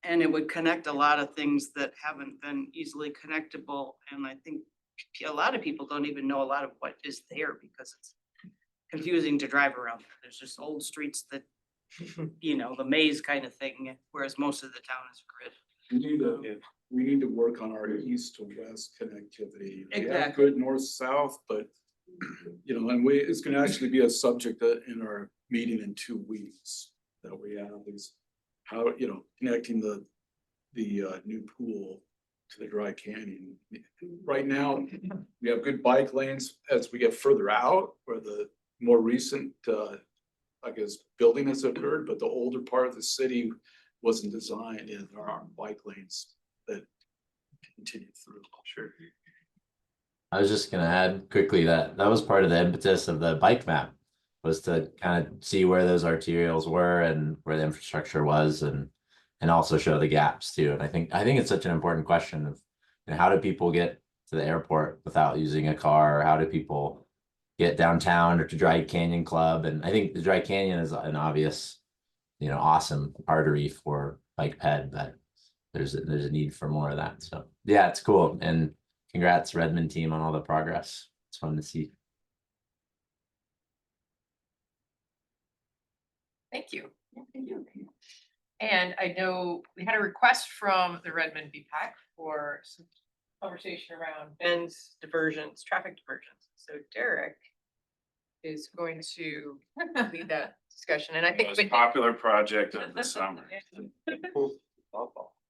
S4: it would connect a lot of things that haven't been easily connectable. And I think a lot of people don't even know a lot of what is there because it's confusing to drive around. There's just old streets that, the maze kind of thing, whereas most of the town is grid.
S17: We need to work on our east to west connectivity. We have
S4: Exactly.
S17: good north-south, but it's gonna actually be a subject in our meeting in 2 weeks that we have is how, connecting the new pool to the Dry Canyon. Right now, we have good bike lanes as we get further out where the more recent, building has occurred, but the older part of the city wasn't designed and there aren't bike lanes that continue through.
S9: Sure.
S10: I was just gonna add quickly that was part of the impetus of the bike map, was to kind of see where those arterials were and where the infrastructure was, and also show the gaps too. And I think it's such an important question of how do people get to the airport without using a car? Or how do people get downtown or to Dry Canyon Club? And I think the Dry Canyon is an obvious, awesome artery for bike ped, but there's a need for more of that. So yeah, it's cool. And congrats Redmond team on all the progress. It's fun to see.
S1: Thank you. And I know we had a request from the Redmond BPAC for some conversation around bends, diversions, traffic diversions. So Derek is going to lead that discussion, and I think.
S16: Most popular project of the summer.
S1: You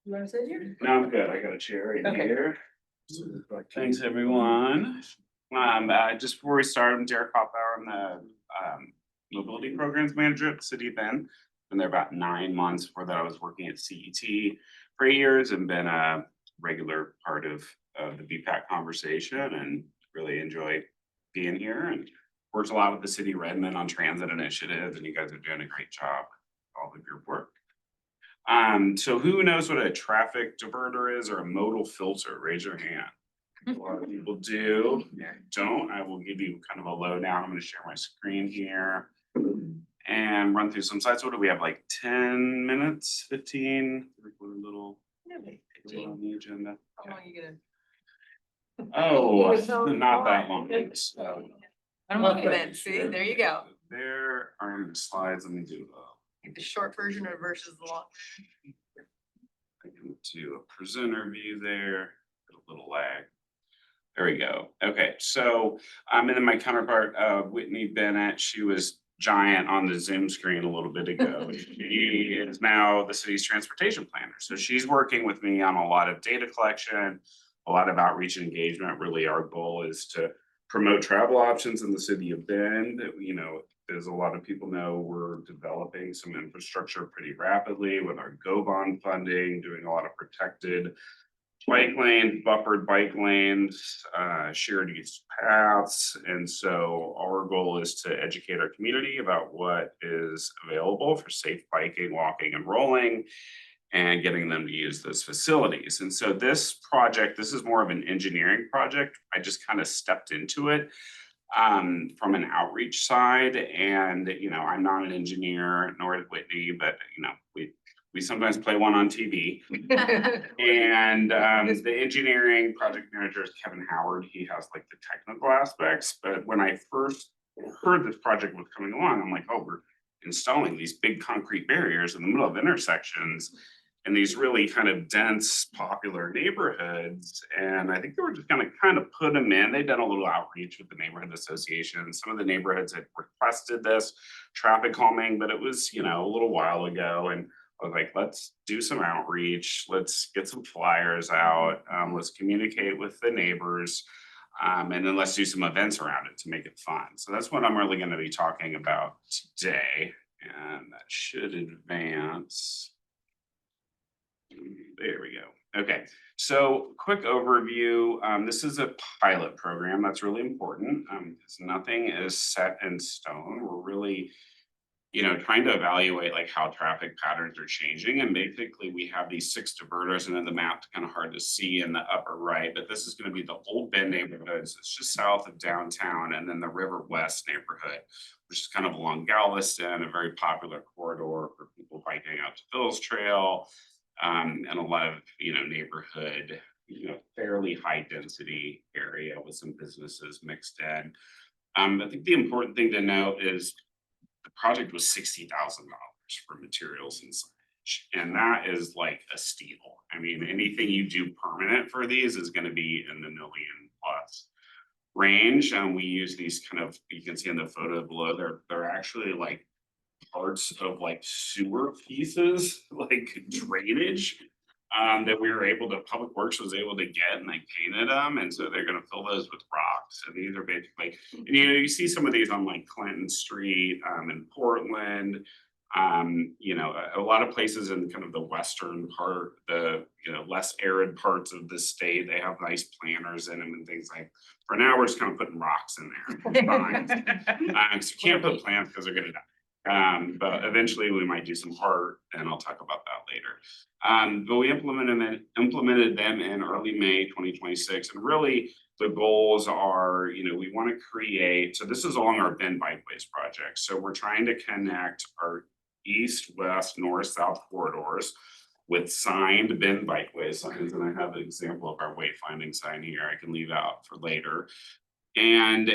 S1: wanna sit here?
S16: No, I'm good. I got a chair in
S1: Okay.
S16: here. Thanks, everyone. Just before we start, I'm Derek Hoffbauer. I'm the mobility programs manager at the city of Bend. Been there about 9 months. Before that, I was working at CET for 8 years and been a regular part of the BPAC conversation and really enjoy being here, and worked a lot with the city of Redmond on transit initiatives, and you guys are doing a great job with all of your work. So who knows what a traffic diverter is or a modal filter? Raise your hand. A lot of people do. Don't. I will give you kind of a lowdown. I'm going to share my screen here and run through some slides. What do we have, like 10 minutes, 15? We're a little on the agenda.
S1: How long are you gonna?
S16: Oh, not that long. So
S1: I'm looking at, see, there you go.
S16: there are the slides. Let me do
S1: Like the short version or versus the long.
S16: I can do a presenter view there, a little lag. There we go. Okay, so and then my counterpart, Whitney Bennett, she was giant on the Zoom screen a little bit ago. She is now the city's transportation planner. So she's working with me on a lot of data collection, a lot of outreach and engagement. Really, our goal is to promote travel options in the city of Bend. As a lot of people know, we're developing some infrastructure pretty rapidly with our Go Bond funding, doing a lot of protected bike lanes, buffered bike lanes, shared use paths. And so our goal is to educate our community about what is available for safe biking, walking, and rolling, and getting them to use those facilities. And so this project, this is more of an engineering project. I just kind of stepped into it from an outreach side. And, I'm not an engineer, nor is Whitney, but, we sometimes play one on TV. And the engineering project manager is Kevin Howard. He has like the technical aspects. But when I first heard this project was coming along, I'm like, oh, we're installing these big concrete barriers in the middle of intersections in these really kind of dense, popular neighborhoods. And I think they were just gonna kind of put them in. They'd done a little outreach with the neighborhood association. Some of the neighborhoods had requested this traffic calming, but it was, a little while ago. And I was like, let's do some outreach. Let's get some flyers out. Let's communicate with the neighbors. And then let's do some events around it to make it fun. So that's what I'm really going to be talking about today. And that should advance. There we go. Okay, so quick overview. This is a pilot program. That's really important because nothing is set in stone. We're really trying to evaluate like how traffic patterns are changing. And basically we have these 6 diverters, and then the map's kind of hard to see in the upper right, but this is going to be the Old Bend neighborhoods. It's just south of downtown, and then the River West neighborhood, which is kind of along Galveston, a very popular corridor for people biking out to Phil's Trail, and a lot of, neighborhood, fairly high density area with some businesses mixed in. I think the important thing to note is the project was $60,000 for materials and signage. And that is like a steal. I mean, anything you do permanent for these is going to be in the million plus range. And we use these kind of, you can see in the photo below, they're actually like parts of like sewer pieces, like drainage. That we were able to, Public Works was able to get, and they painted them. And so they're going to fill those with rocks. And these are basically, and you see some of these on like Clinton Street in Portland. A lot of places in kind of the western part, the less arid parts of the state, they have nice planters in them and things like. For now, we're just kind of putting rocks in there. So you can't put plants because they're going to die. But eventually we might do some art, and I'll talk about that later. But we implemented them in early May 2026, and really the goals are, we want to create. So this is along our Bend Bikeways project. So we're trying to connect our east, west, north, south corridors with signed Bend Bikeways signs, and I have an example of our wayfinding sign here. I can leave out for later. And,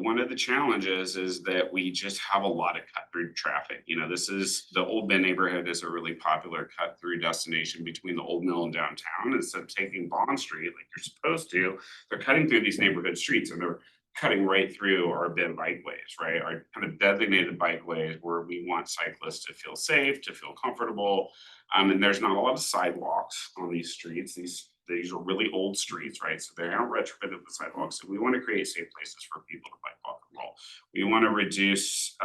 S16: one of the challenges is that we just have a lot of cut through traffic. This is the Old Bend neighborhood is a really popular cut through destination between the Old Mill and downtown. Instead of taking Bond Street like you're supposed to, they're cutting through these neighborhood streets, and they're cutting right through our Bend bikeways, right? Our kind of designated bikeways where we want cyclists to feel safe, to feel comfortable. And there's not a lot of sidewalks on these streets. These are really old streets, right? So they aren't retrofitted with sidewalks. So we want to create safe places for people to bike, walk, and roll. We want to reduce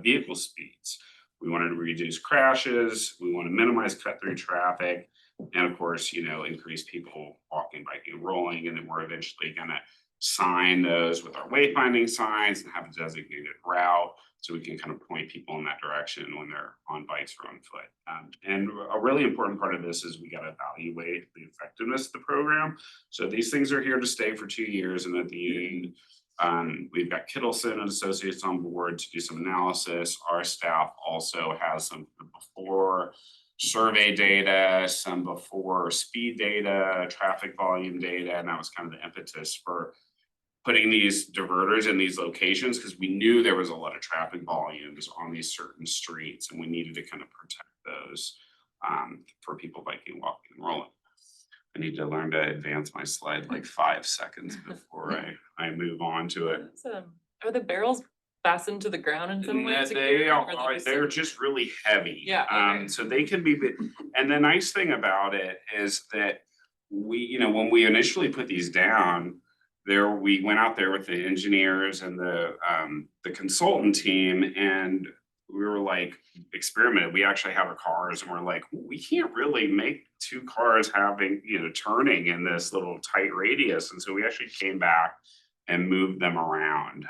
S16: vehicle speeds. We want to reduce crashes. We want to minimize cut through traffic. And of course, increase people walking, biking, and rolling. And then we're eventually going to sign those with our wayfinding signs and have a designated route so we can kind of point people in that direction when they're on bikes or on foot. And a really important part of this is we got to evaluate the effectiveness of the program. So these things are here to stay for 2 years, and at the end, we've got Kittleson and Associates on board to do some analysis. Our staff also has some before survey data, some before speed data, traffic volume data, and that was kind of the impetus for putting these diverters in these locations, because we knew there was a lot of traffic volumes on these certain streets, and we needed to kind of protect those for people biking, walking, and rolling. I need to learn to advance my slide like 5 seconds before I move on to it.
S6: Are the barrels fastened to the ground in some way?
S16: They're just really heavy.
S6: Yeah, okay.
S16: So they can be, and the nice thing about it is that we, when we initially put these down, we went out there with the engineers and the consultant team, and we were like experimented. We actually have our cars, and we're like, we can't really make 2 cars having, turning in this little tight radius. And so we actually came back and moved them around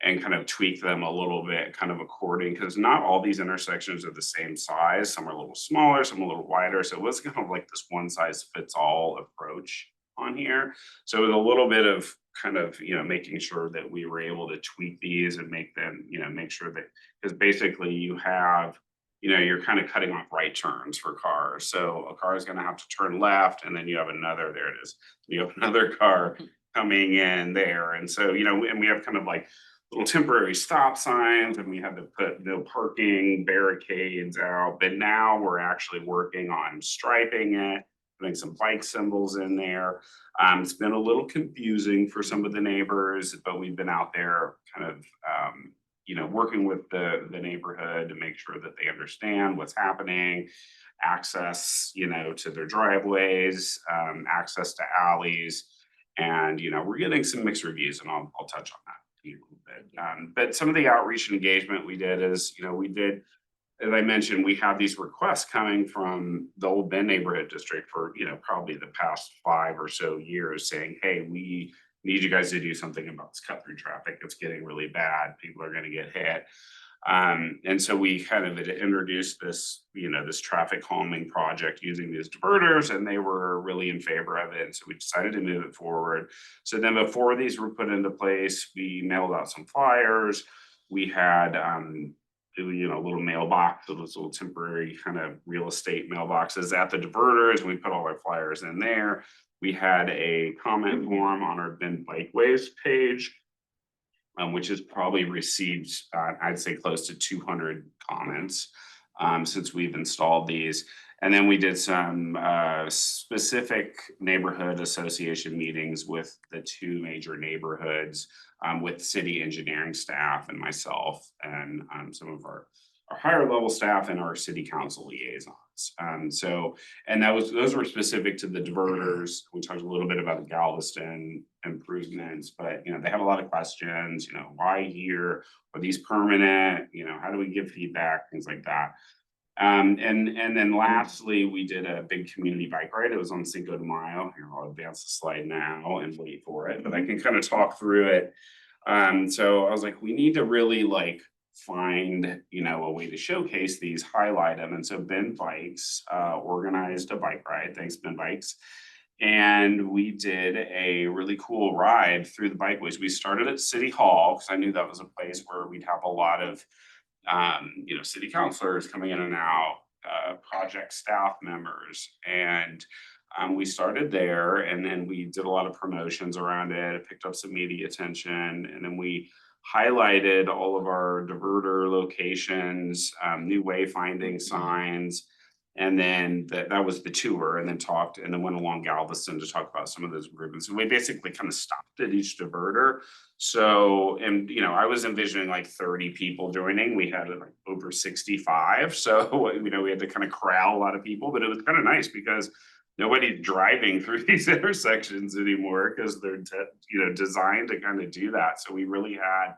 S16: and kind of tweaked them a little bit, kind of according, because not all these intersections are the same size. Some are a little smaller, some a little wider. So it was kind of like this one size fits all approach on here. So it was a little bit of kind of, making sure that we were able to tweak these and make them, make sure that, because basically you have, you're kind of cutting off right turns for cars. So a car is going to have to turn left, and then you have another, there it is. You have another car coming in there. And so, and we have kind of like little temporary stop signs, and we had to put no parking barricades out. But now we're actually working on striping it, putting some bike symbols in there. It's been a little confusing for some of the neighbors, but we've been out there kind of, working with the neighborhood to make sure that they understand what's happening, access, to their driveways, access to alleys. And, we're getting some mixed reviews, and I'll touch on that a little bit. But some of the outreach and engagement we did is, as I mentioned, we have these requests coming from the Old Bend neighborhood district for, probably the past 5 or so years saying, hey, we need you guys to do something about this cut through traffic. It's getting really bad. People are going to get hit. And so we kind of introduced this, this traffic calming project using these diverters, and they were really in favor of it. And so we decided to move it forward. So then before these were put into place, we mailed out some flyers. We had, little mailbox, those little temporary kind of real estate mailboxes at the diverters, and we put all our flyers in there. We had a comment form on our Bend Bikeways page, which has probably received, I'd say, close to 200 comments since we've installed these. And then we did some specific neighborhood association meetings with the 2 major neighborhoods, with city engineering staff and myself, and some of our higher level staff and our city council liaisons. And those were specific to the diverters. We talked a little bit about the Galveston improvements, but they have a lot of questions. Why here? Are these permanent? How do we give feedback? Things like that. And then lastly, we did a big community bike ride. It was on Cinco de Mayo. Here, I'll advance the slide now and wait for it, but I can kind of talk through it. So I was like, we need to really find, a way to showcase these, highlight them. And so Bend Bikes organized a bike ride. Thanks, Bend Bikes. And we did a really cool ride through the bikeways. We started at City Hall because I knew that was a place where we'd have a lot of city councilors coming in and out, project staff members. And we started there, and then we did a lot of promotions around it. It picked up some media attention, and then we highlighted all of our diverter locations, new wayfinding signs. And then that was the tour, and then went along Galveston to talk about some of those improvements. And we basically kind of stopped at each diverter. So, and I was envisioning 30 people joining. We had over 65. So, we had to kind of corral a lot of people, but it was kind of nice because nobody's driving through these intersections anymore because they're, designed to kind of do that. So we really had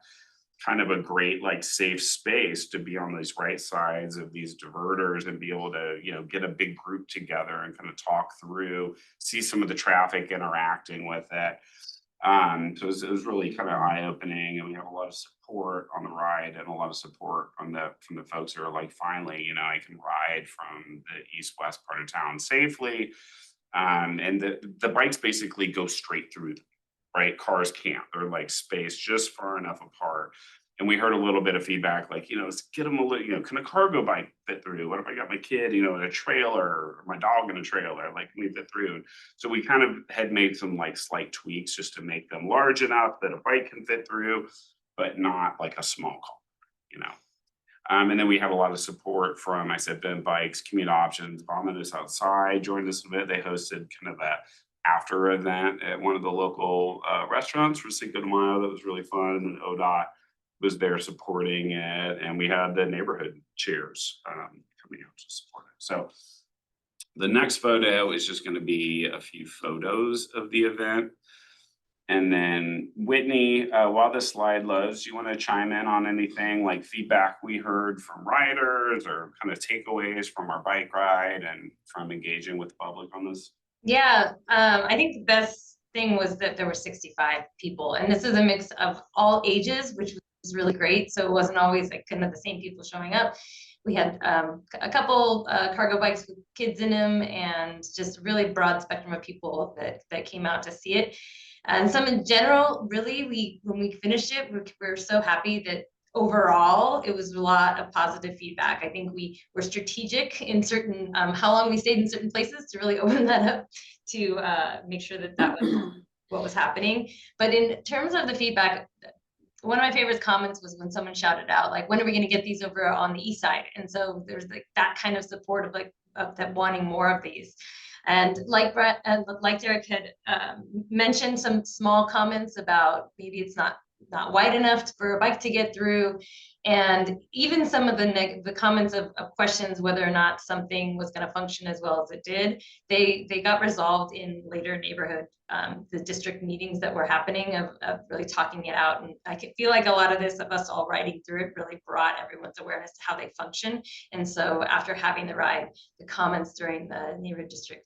S16: kind of a great safe space to be on these right sides of these diverters and be able to get a big group together and kind of talk through, see some of the traffic interacting with it. So it was really kind of eye-opening, and we have a lot of support on the ride and a lot of support from the folks who are finally, I can ride from the east-west part of town safely. And the bikes basically go straight through them, right? Cars can't. They're spaced just far enough apart. And we heard a little bit of feedback, let's get them a little, can a cargo bike fit through? What if I got my kid, in a trailer, or my dog in a trailer, can we fit through? So we kind of had made some slight tweaks just to make them large enough that a bike can fit through, but not a small car, And then we have a lot of support from, I said, Bend Bikes, Commute Options, Vomitus Outside joined us a bit. They hosted kind of a after event at one of the local restaurants for Cinco de Mayo. That was really fun. And ODOT was there supporting it. And we had the neighborhood cheers coming out to support it. So the next photo is just going to be a few photos of the event. And then Whitney, while this slide loads, do you want to chime in on anything feedback we heard from riders or kind of takeaways from our bike ride and from engaging with the public on this?
S11: Yeah, I think the best thing was that there were 65 people, and this is a mix of all ages, which was really great. So it wasn't always kind of the same people showing up. We had a couple cargo bikes with kids in them, and just really broad spectrum of people that came out to see it. And some in general, really, when we finished it, we're so happy that overall, it was a lot of positive feedback. I think we were strategic in certain, how long we stayed in certain places to really open that up to make sure that was what was happening. But in terms of the feedback, one of my favorite comments was when someone shouted out, like, when are we gonna get these over on the east side? And so there's like that kind of support of like, of that wanting more of these. And like Brett, and like Derek had mentioned some small comments about maybe it's not wide enough for a bike to get through. And even some of the comments of questions whether or not something was going to function as well as it did, they got resolved in later neighborhood, the district meetings that were happening of really talking it out. And I can feel like a lot of this of us all riding through it really brought everyone's awareness to how they function. And so after having the ride, the comments during the neighborhood district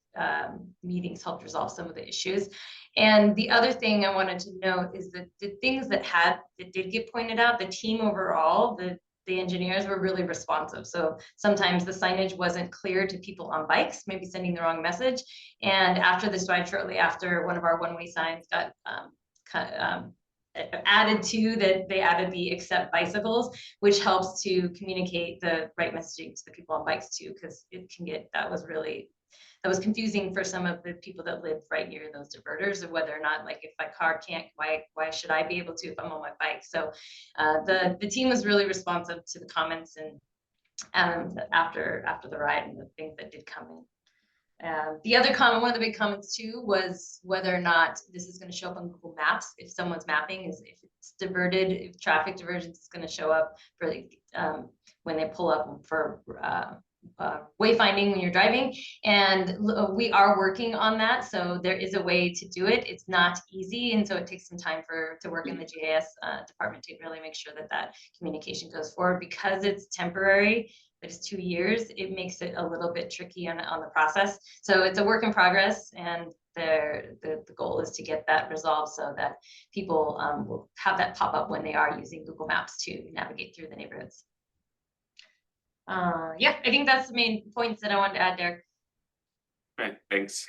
S11: meetings helped resolve some of the issues. And the other thing I wanted to note is that the things that did get pointed out, the team overall, the engineers were really responsive. So sometimes the signage wasn't clear to people on bikes, maybe sending the wrong message. And after this ride, shortly after, one of our one-way signs got added to that, they added the accept bicycles, which helps to communicate the right messaging to the people on bikes too, because it can get, that was confusing for some of the people that live right near those diverters, of whether or not, like, if my car can't, why should I be able to if I'm on my bike? So the team was really responsive to the comments and after the ride and the things that did come in. The other comment, one of the big comments too, was whether or not this is going to show up on Google Maps. If someone's mapping is, if it's diverted, if traffic diversions is going to show up for when they pull up for wayfinding when you're driving. And we are working on that. So there is a way to do it. It's not easy. And so it takes some time to work in the GIS department to really make sure that communication goes forward. Because it's temporary, but it's 2 years, it makes it a little bit tricky on the process. So it's a work in progress, and the goal is to get that resolved so that people will have that pop up when they are using Google Maps to navigate through the neighborhoods. Yeah, I think that's the main points that I wanted to add, Derek.
S16: Okay, thanks.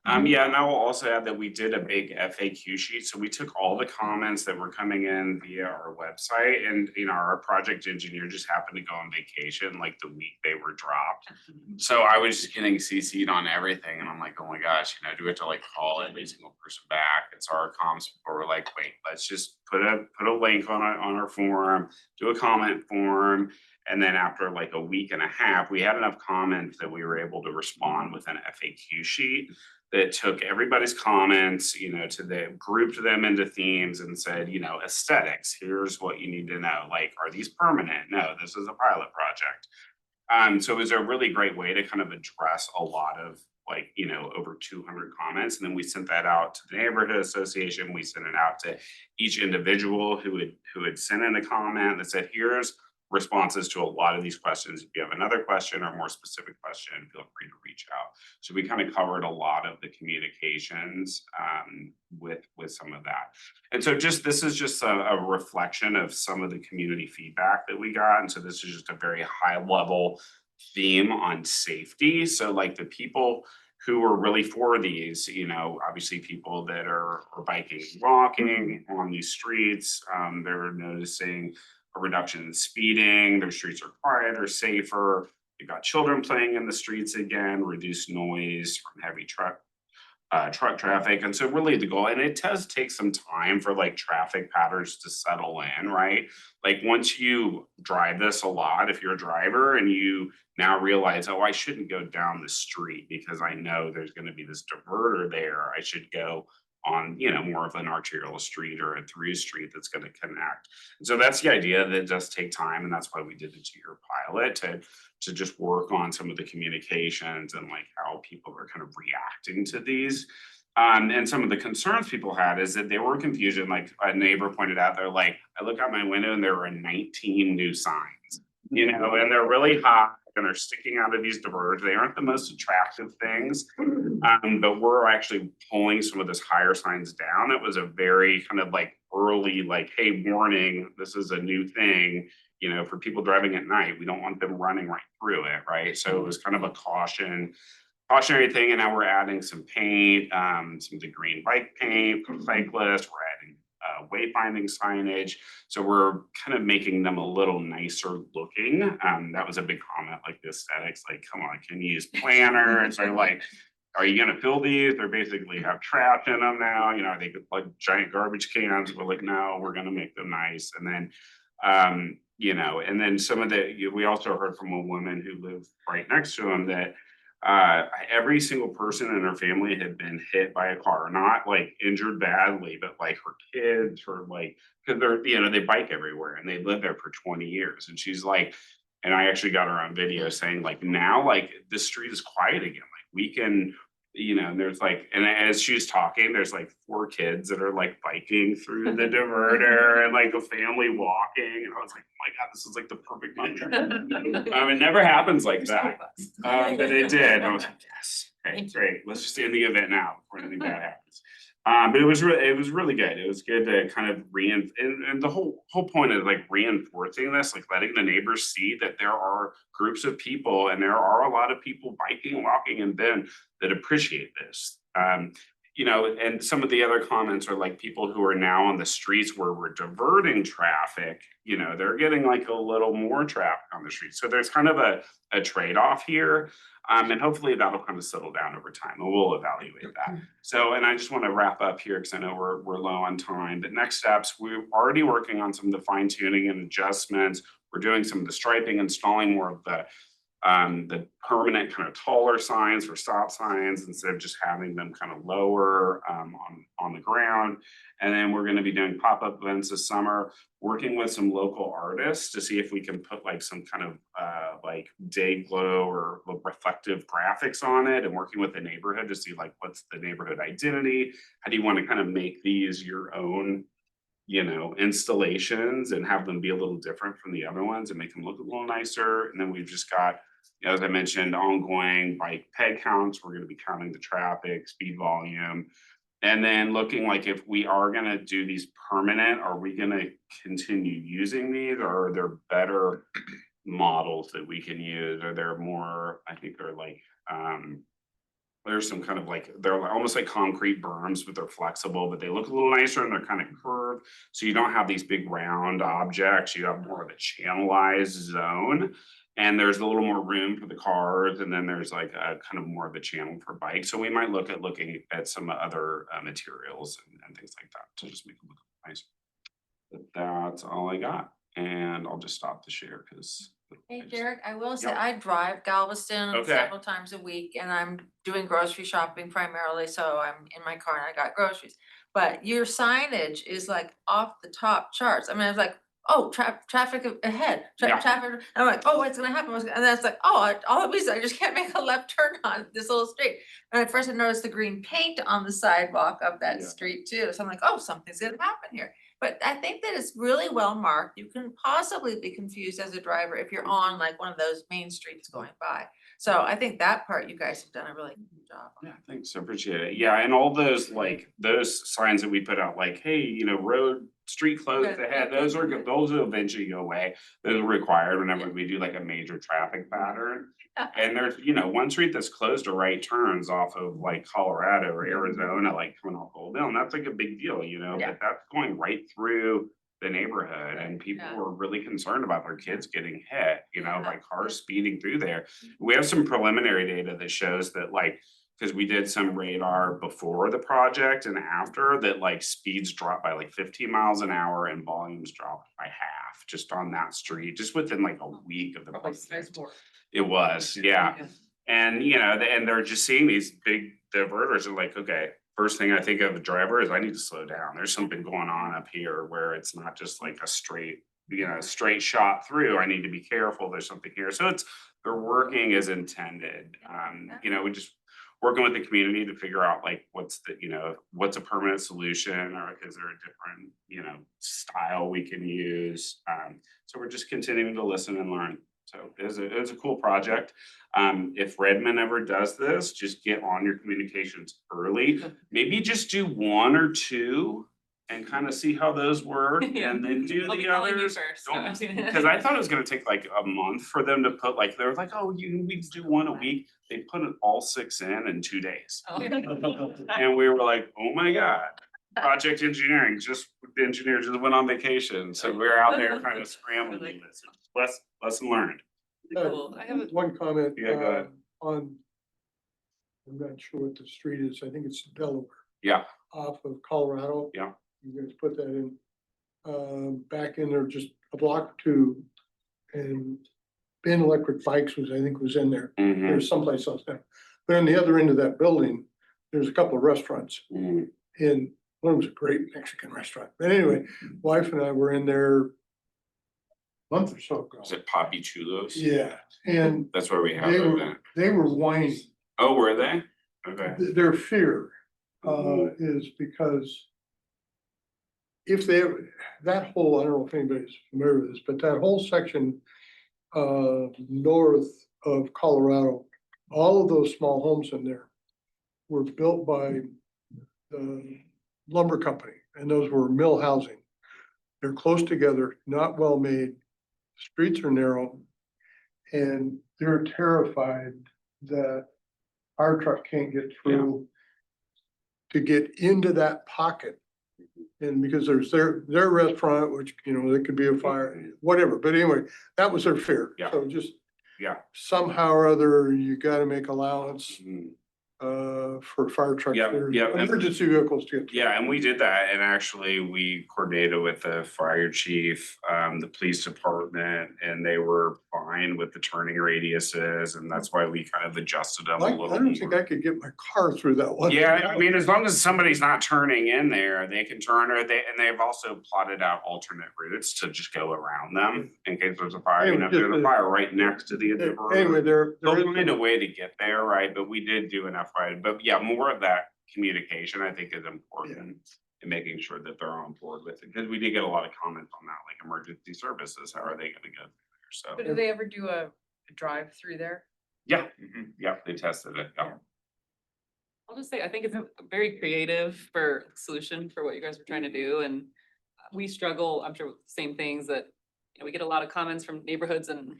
S16: Yeah, and I will also add that we did a big FAQ sheet. So we took all the comments that were coming in via our website, and our project engineer just happened to go on vacation like the week they were dropped. So I was just getting CC'd on everything, and I'm like, oh my gosh, do we have to like call every single person back? And so our comms people were like, wait, let's just put a link on our forum, do a comment form. And then after like a week and a half, we had enough comments that we were able to respond with an FAQ sheet that took everybody's comments, grouped them into themes and said, aesthetics, here's what you need to know. Like, are these permanent? No, this is a pilot project. So it was a really great way to kind of address a lot of over 200 comments. And then we sent that out to the neighborhood association. We sent it out to each individual who had sent in a comment that said, here's responses to a lot of these questions. If you have another question or more specific question, feel free to reach out. So we kind of covered a lot of the communications with some of that. And so this is just a reflection of some of the community feedback that we got. And so this is just a very high level theme on safety. So like the people who are really for these, obviously people that are biking, walking on these streets, they're noticing a reduction in speeding, their streets are quieter, safer. You've got children playing in the streets again, reduced noise from heavy truck traffic. And so really the goal, and it does take some time for like traffic patterns to settle in, right? Like once you drive this a lot, if you're a driver and you now realize, oh, I shouldn't go down the street because I know there's going to be this diverter there. I should go on, more of an arterial street or a through street that's going to connect. And so that's the idea, that it does take time. And that's why we did the 2-year pilot to just work on some of the communications and like how people are kind of reacting to these. And some of the concerns people had is that they were confusion. Like a neighbor pointed out, they're like, I look out my window and there were 19 new signs, and they're really high and they're sticking out of these diverters. They aren't the most attractive things, but we're actually pulling some of those higher signs down. It was a very kind of like early, like, hey, warning, this is a new thing, for people driving at night. We don't want them running right through it, right? So it was kind of a cautionary thing. And now we're adding some paint, some of the green bike paint for cyclists. We're adding wayfinding signage. So we're kind of making them a little nicer looking. That was a big comment, like the aesthetics, like, come on, can you use planners or like, are you gonna fill these? They're basically have trash in them now, you know, they could like giant garbage cans, we're like, no, we're gonna make them nice. And then, you know, and then some of we also heard from a woman who lived right next to them that every single person in her family had been hit by a car, not like injured badly, but like her kids, her like, because they're, you know, they bike everywhere and they lived there for 20 years. And she's like, and I actually got her on video saying like now like this street is quiet again. Like we can, you know, and there's like, and as she's talking, there's like 4 kids that are like biking through the diverter and like a family walking. And I was like, oh my God, this is like the perfect moment. It never happens like that. But it did. I was like, yes, okay, great. Let's just end the event now before anything bad happens. But it was really good. It was good to kind of and the whole point is like reinforcing this, like letting the neighbors see that there are groups of people and there are a lot of people biking, walking, and Ben that appreciate this. You know, and some of the other comments are like people who are now on the streets where we're diverting traffic, you know, they're getting like a little more traffic on the street. So there's kind of a trade-off here. And hopefully that'll kind of settle down over time and we'll evaluate that. So, and I just want to wrap up here because I know we're low on time. But next steps, we're already working on some of the fine tuning and adjustments. We're doing some of the striping, installing more of the permanent kind of taller signs or stop signs instead of just having them kind of lower on the ground. And then we're going to be doing pop-up events this summer, working with some local artists to see if we can put like some kind of like day glow or reflective graphics on it, and working with the neighborhood to see like what's the neighborhood identity. How do you want to kind of make these your own, you know, installations and have them be a little different from the other ones and make them look a little nicer. And then we've just got, as I mentioned, ongoing bike peg counts. We're going to be counting the traffic, speed volume, and then looking like if we are going to do these permanent, are we going to continue using these, or are there better models that we can use? Are there more, I think they're like, there's some kind of like, they're almost like concrete berms, but they're flexible, but they look a little nicer and they're kind of curved. So you don't have these big round objects, you have more of a channelized zone. And there's a little more room for the cars. And then there's like a kind of more of a channel for bikes. So we might look at looking at some other materials and things like that to just make it look nicer. But that's all I got. And I'll just stop the share because.
S14: Hey, Derek, I will say
S16: Yep.
S14: I drive Galveston
S16: Okay.
S14: several times a week and I'm doing grocery shopping primarily, so I'm in my car and I got groceries. But your signage is like off the top charts. I mean, I was like, oh, traffic ahead,
S16: Yeah.
S14: traffic. And I'm like, oh, what's gonna happen? And then it's like, oh, all of these, I just can't make a left turn on this little street. And at first I noticed the green paint on the sidewalk of that
S16: Yeah.
S14: street too. So I'm like, oh, something's gonna happen here. But I think that it's really well marked. You can possibly be confused as a driver if you're on like one of those main streets going by. So I think that part you guys have done a really good job on.
S16: Yeah, thanks. I appreciate it. Yeah, and all those like those signs that we put out, like, hey, you know, road, street closed
S14: Good.
S16: ahead, those will eventually go away. Those are required whenever we do like a major traffic pattern. And there's, you know, one street that's closed to right turns off of like Colorado or Arizona, like coming off Old Mill, and that's like a big deal, you know,
S14: Yeah.
S16: but that's going right through the neighborhood, and people
S14: Yeah.
S16: were really concerned about their kids getting hit, you know, by
S14: Yeah.
S16: cars speeding through there. We have some preliminary data that shows that like, because we did some radar before the project and after, that like speeds dropped by like 15 miles an hour and volumes dropped by half just on that street, just within like a week of the project. It was, yeah. And you know, and they're just seeing these big diverters and like, okay, first thing I think of a driver is I need to slow down. There's something going on up here where it's not just like a straight, you know, straight shot through. I need to be careful. There's something here. So it's, they're working as intended. You know, we just working with the community to figure out like what's the, you know, what's a permanent solution, or is there a different, you know, style we can use. So we're just continuing to listen and learn. So it's a cool project. If Redmond ever does this, just get on your communications early. Maybe just do 1 or 2 and kind of see how those work, and then do
S6: I'll be
S16: the
S6: calling you
S16: others.
S6: first.
S16: Because I thought it was gonna take like a month for them to put like, they were like, oh, we do 1 a week. They put it all 6 in 2 days.
S6: Oh.
S16: And we were like, oh my God. Project engineering, the engineer just went on vacation, so we're out there kind of scrambling this. Lesson learned.
S6: Cool. I have a
S3: One comment.
S16: Yeah, go ahead.
S3: On I'm not sure what the street is. I think it's Delaware.
S16: Yeah.
S3: Off of Colorado.
S16: Yeah.
S3: You guys put that in, back in there just a block or two. And Ben Electric Bikes was, I think, was in there.
S16: Mhm.
S3: There's someplace else now. But on the other end of that building, there's a couple of restaurants.
S16: Mhm.
S3: And one was a great Mexican restaurant. But anyway, wife and I were in there a month or so ago.
S16: Is it Poppy Chulos?
S3: Yeah, and
S16: That's where we have
S3: they
S16: it
S3: were,
S16: then.
S3: they were whining.
S16: Oh, were they? Okay.
S3: Their fear is because if they, that whole, I don't know if anybody's familiar with this, but that whole section north of Colorado, all of those small homes in there were built by the lumber company, and those were mill housing. They're close together, not well made, streets are narrow, and they're terrified that our truck can't get through to get into that pocket. And because there's their restaurant, which, you know, there could be a fire, whatever, but anyway, that was their fear.
S16: Yeah.
S3: So just
S16: Yeah.
S3: somehow or other, you gotta make allowance
S16: Mhm.
S3: for fire trucks,
S16: Yeah,
S3: or
S16: yeah, and-
S3: emergency vehicles to get through.
S16: Yeah, and we did that, and actually, we coordinated with the fire chief, the police department, and they were fine with the turning radiuses, and that's why we kind of adjusted them a
S3: Like,
S16: little
S3: I don't think
S16: more.
S3: I could get my car through that one.
S16: Yeah, I mean, as long as somebody's not turning in there, they can turn, or they've also plotted out alternate routes to just go around them in case there's a fire, you know, if there's a fire right next to the road.
S3: Anyway, there
S16: They'll
S3: is
S16: find a way to get there, right? But we did do enough, right? But yeah, more of that communication, I think, is important in making sure that they're on board with it. Because we did get a lot of comments on that, like emergency services, how are they gonna get there? So,
S2: But do they ever do a drive through there?
S16: yeah, yeah, they tested it, yeah.
S6: I'll just say, I think it's very creative for solution for what you guys were trying to do, and we struggle, I'm sure, with the same things that, you know, we get a lot of comments from neighborhoods, and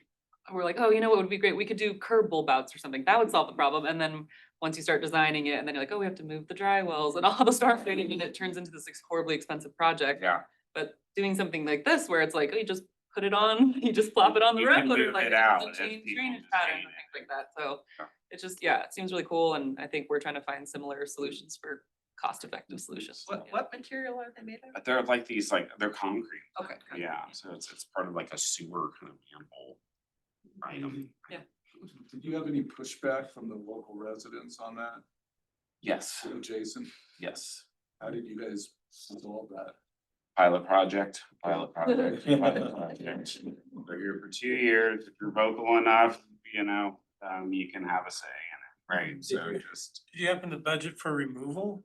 S6: we're like, oh, you know what would be great, we could do curb bulb outs or something, that would solve the problem, and then once you start designing it, and then you're like, oh, we have to move the dry wells and all the storm drainage, and it turns into this horribly expensive project.
S16: Yeah.
S6: But doing something like this, where it's like, oh, you just put it on, you just plop it on the
S16: You
S6: road,
S16: can
S6: or
S16: move
S6: like,
S16: it
S6: it
S16: out
S6: doesn't
S16: as
S6: change
S16: people
S6: drainage
S16: design
S6: patterns and things like that, so.
S16: Yeah.
S6: It just, yeah, it seems really cool, and I think we're trying to find similar solutions for cost-effective solutions.
S1: What material are they made of?
S16: But they're like these, like, they're concrete.
S6: Okay.
S16: Yeah, so it's part of like a sewer kind of manhole item.
S6: Yeah.
S17: Did you have any pushback from the local residents on that?
S16: Yes,
S17: Jason,
S16: yes.
S17: how did you guys resolve that?
S16: Pilot project. Pilot project. We're here for 2 years. If you're vocal enough, you know, you can have a say in it, right? So just,
S8: Do you happen to budget for removal?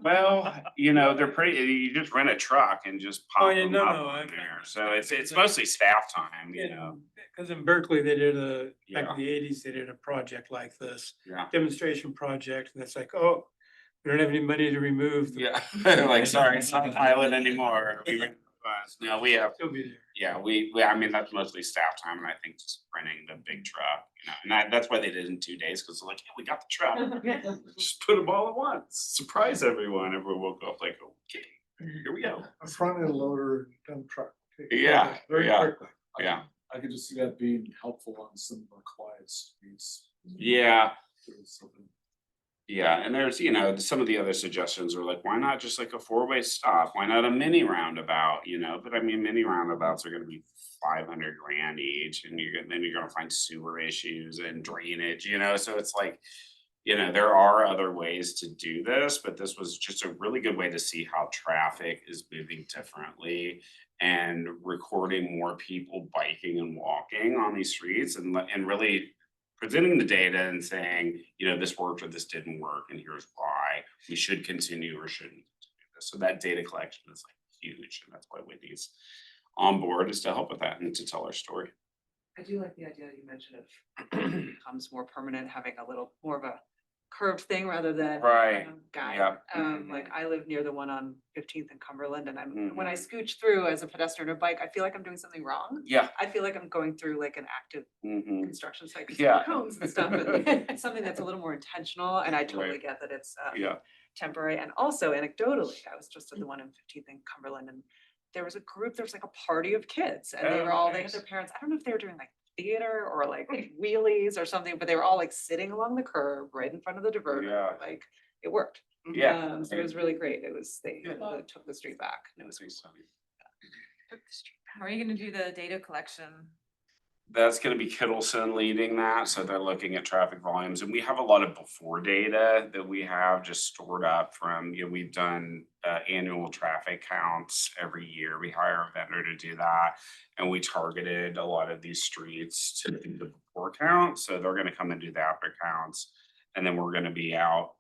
S16: well, you know, they're pretty, you just rent a truck and just
S8: Oh,
S16: pop
S8: yeah,
S16: them
S8: no,
S16: up
S8: no,
S16: on
S8: I-
S16: there. So it's mostly staff time, you know?
S8: Cause in Berkeley, they did back
S16: Yeah.
S8: in the eighties, they did a project like this,
S16: Yeah.
S8: demonstration project, and it's like, oh, we don't have any money to remove. the-
S16: Yeah, they're like, sorry, it's not a pilot anymore. No, we have,
S8: Still be there.
S16: yeah, I mean, that's mostly staff time, and I think just renting the big truck, you know, and that's why they did it in 2 days, because they're like, yeah, we got the truck. Just put them all at once, surprise everyone. Everyone woke up like, okay, here we go.
S3: A front end loader, dump truck.
S16: Yeah,
S3: Very
S16: yeah.
S3: quickly.
S16: Yeah,
S17: I could just see that being helpful on some of our quiet streets.
S16: yeah.
S17: There's something-
S16: Yeah, and there's, you know, some of the other suggestions are like, why not just like a 4-way stop? Why not a mini roundabout, you know? But I mean, mini roundabouts are gonna be 500 grand each, and then you're gonna find sewer issues and drainage, you know? So it's like, you know, there are other ways to do this, but this was just a really good way to see how traffic is moving differently and recording more people biking and walking on these streets, and really presenting the data and saying, you know, this worked or this didn't work, and here's why we should continue or shouldn't do this. So that data collection is like huge, and that's why Whitney's on board, is to help with that and to tell our story.
S2: I do like the idea you mentioned of becomes more permanent, having a little more of a curved thing rather than
S16: Right,
S2: guide.
S16: yeah.
S2: Like I live near the one on 15th and Cumberland, and when I
S16: Mhm.
S2: scooch through as a pedestrian or bike, I feel like I'm doing something wrong.
S16: Yeah.
S2: I feel like I'm going through like an active
S16: Mhm.
S2: construction site, 'cause
S16: Yeah.
S2: there are cones and stuff, but it's something that's a little more intentional, and I totally
S16: Right.
S2: get that it's
S16: Yeah.
S2: temporary. And also anecdotally, I was just at the one in 15th and Cumberland, and there was a group, there was like a party of kids, and they
S16: Oh,
S2: were all, they had
S16: nice.
S2: their parents, I don't know if they were doing like theater or like wheelies or something, but they were all like sitting along the curb right in front of the diverter,
S16: Yeah.
S2: like it worked.
S16: Yeah.
S2: So it was really great. It was, they took the street back. And it was
S13: How are you gonna do the data collection?
S16: That's gonna be Kittleson leading that, so they're looking at traffic volumes, and we have a lot of before data that we have just stored up from, we've done annual traffic counts every year. We hire a vendor to do that, and we targeted a lot of these streets to do the before count, so they're gonna come and do the after counts. And then we're gonna be out,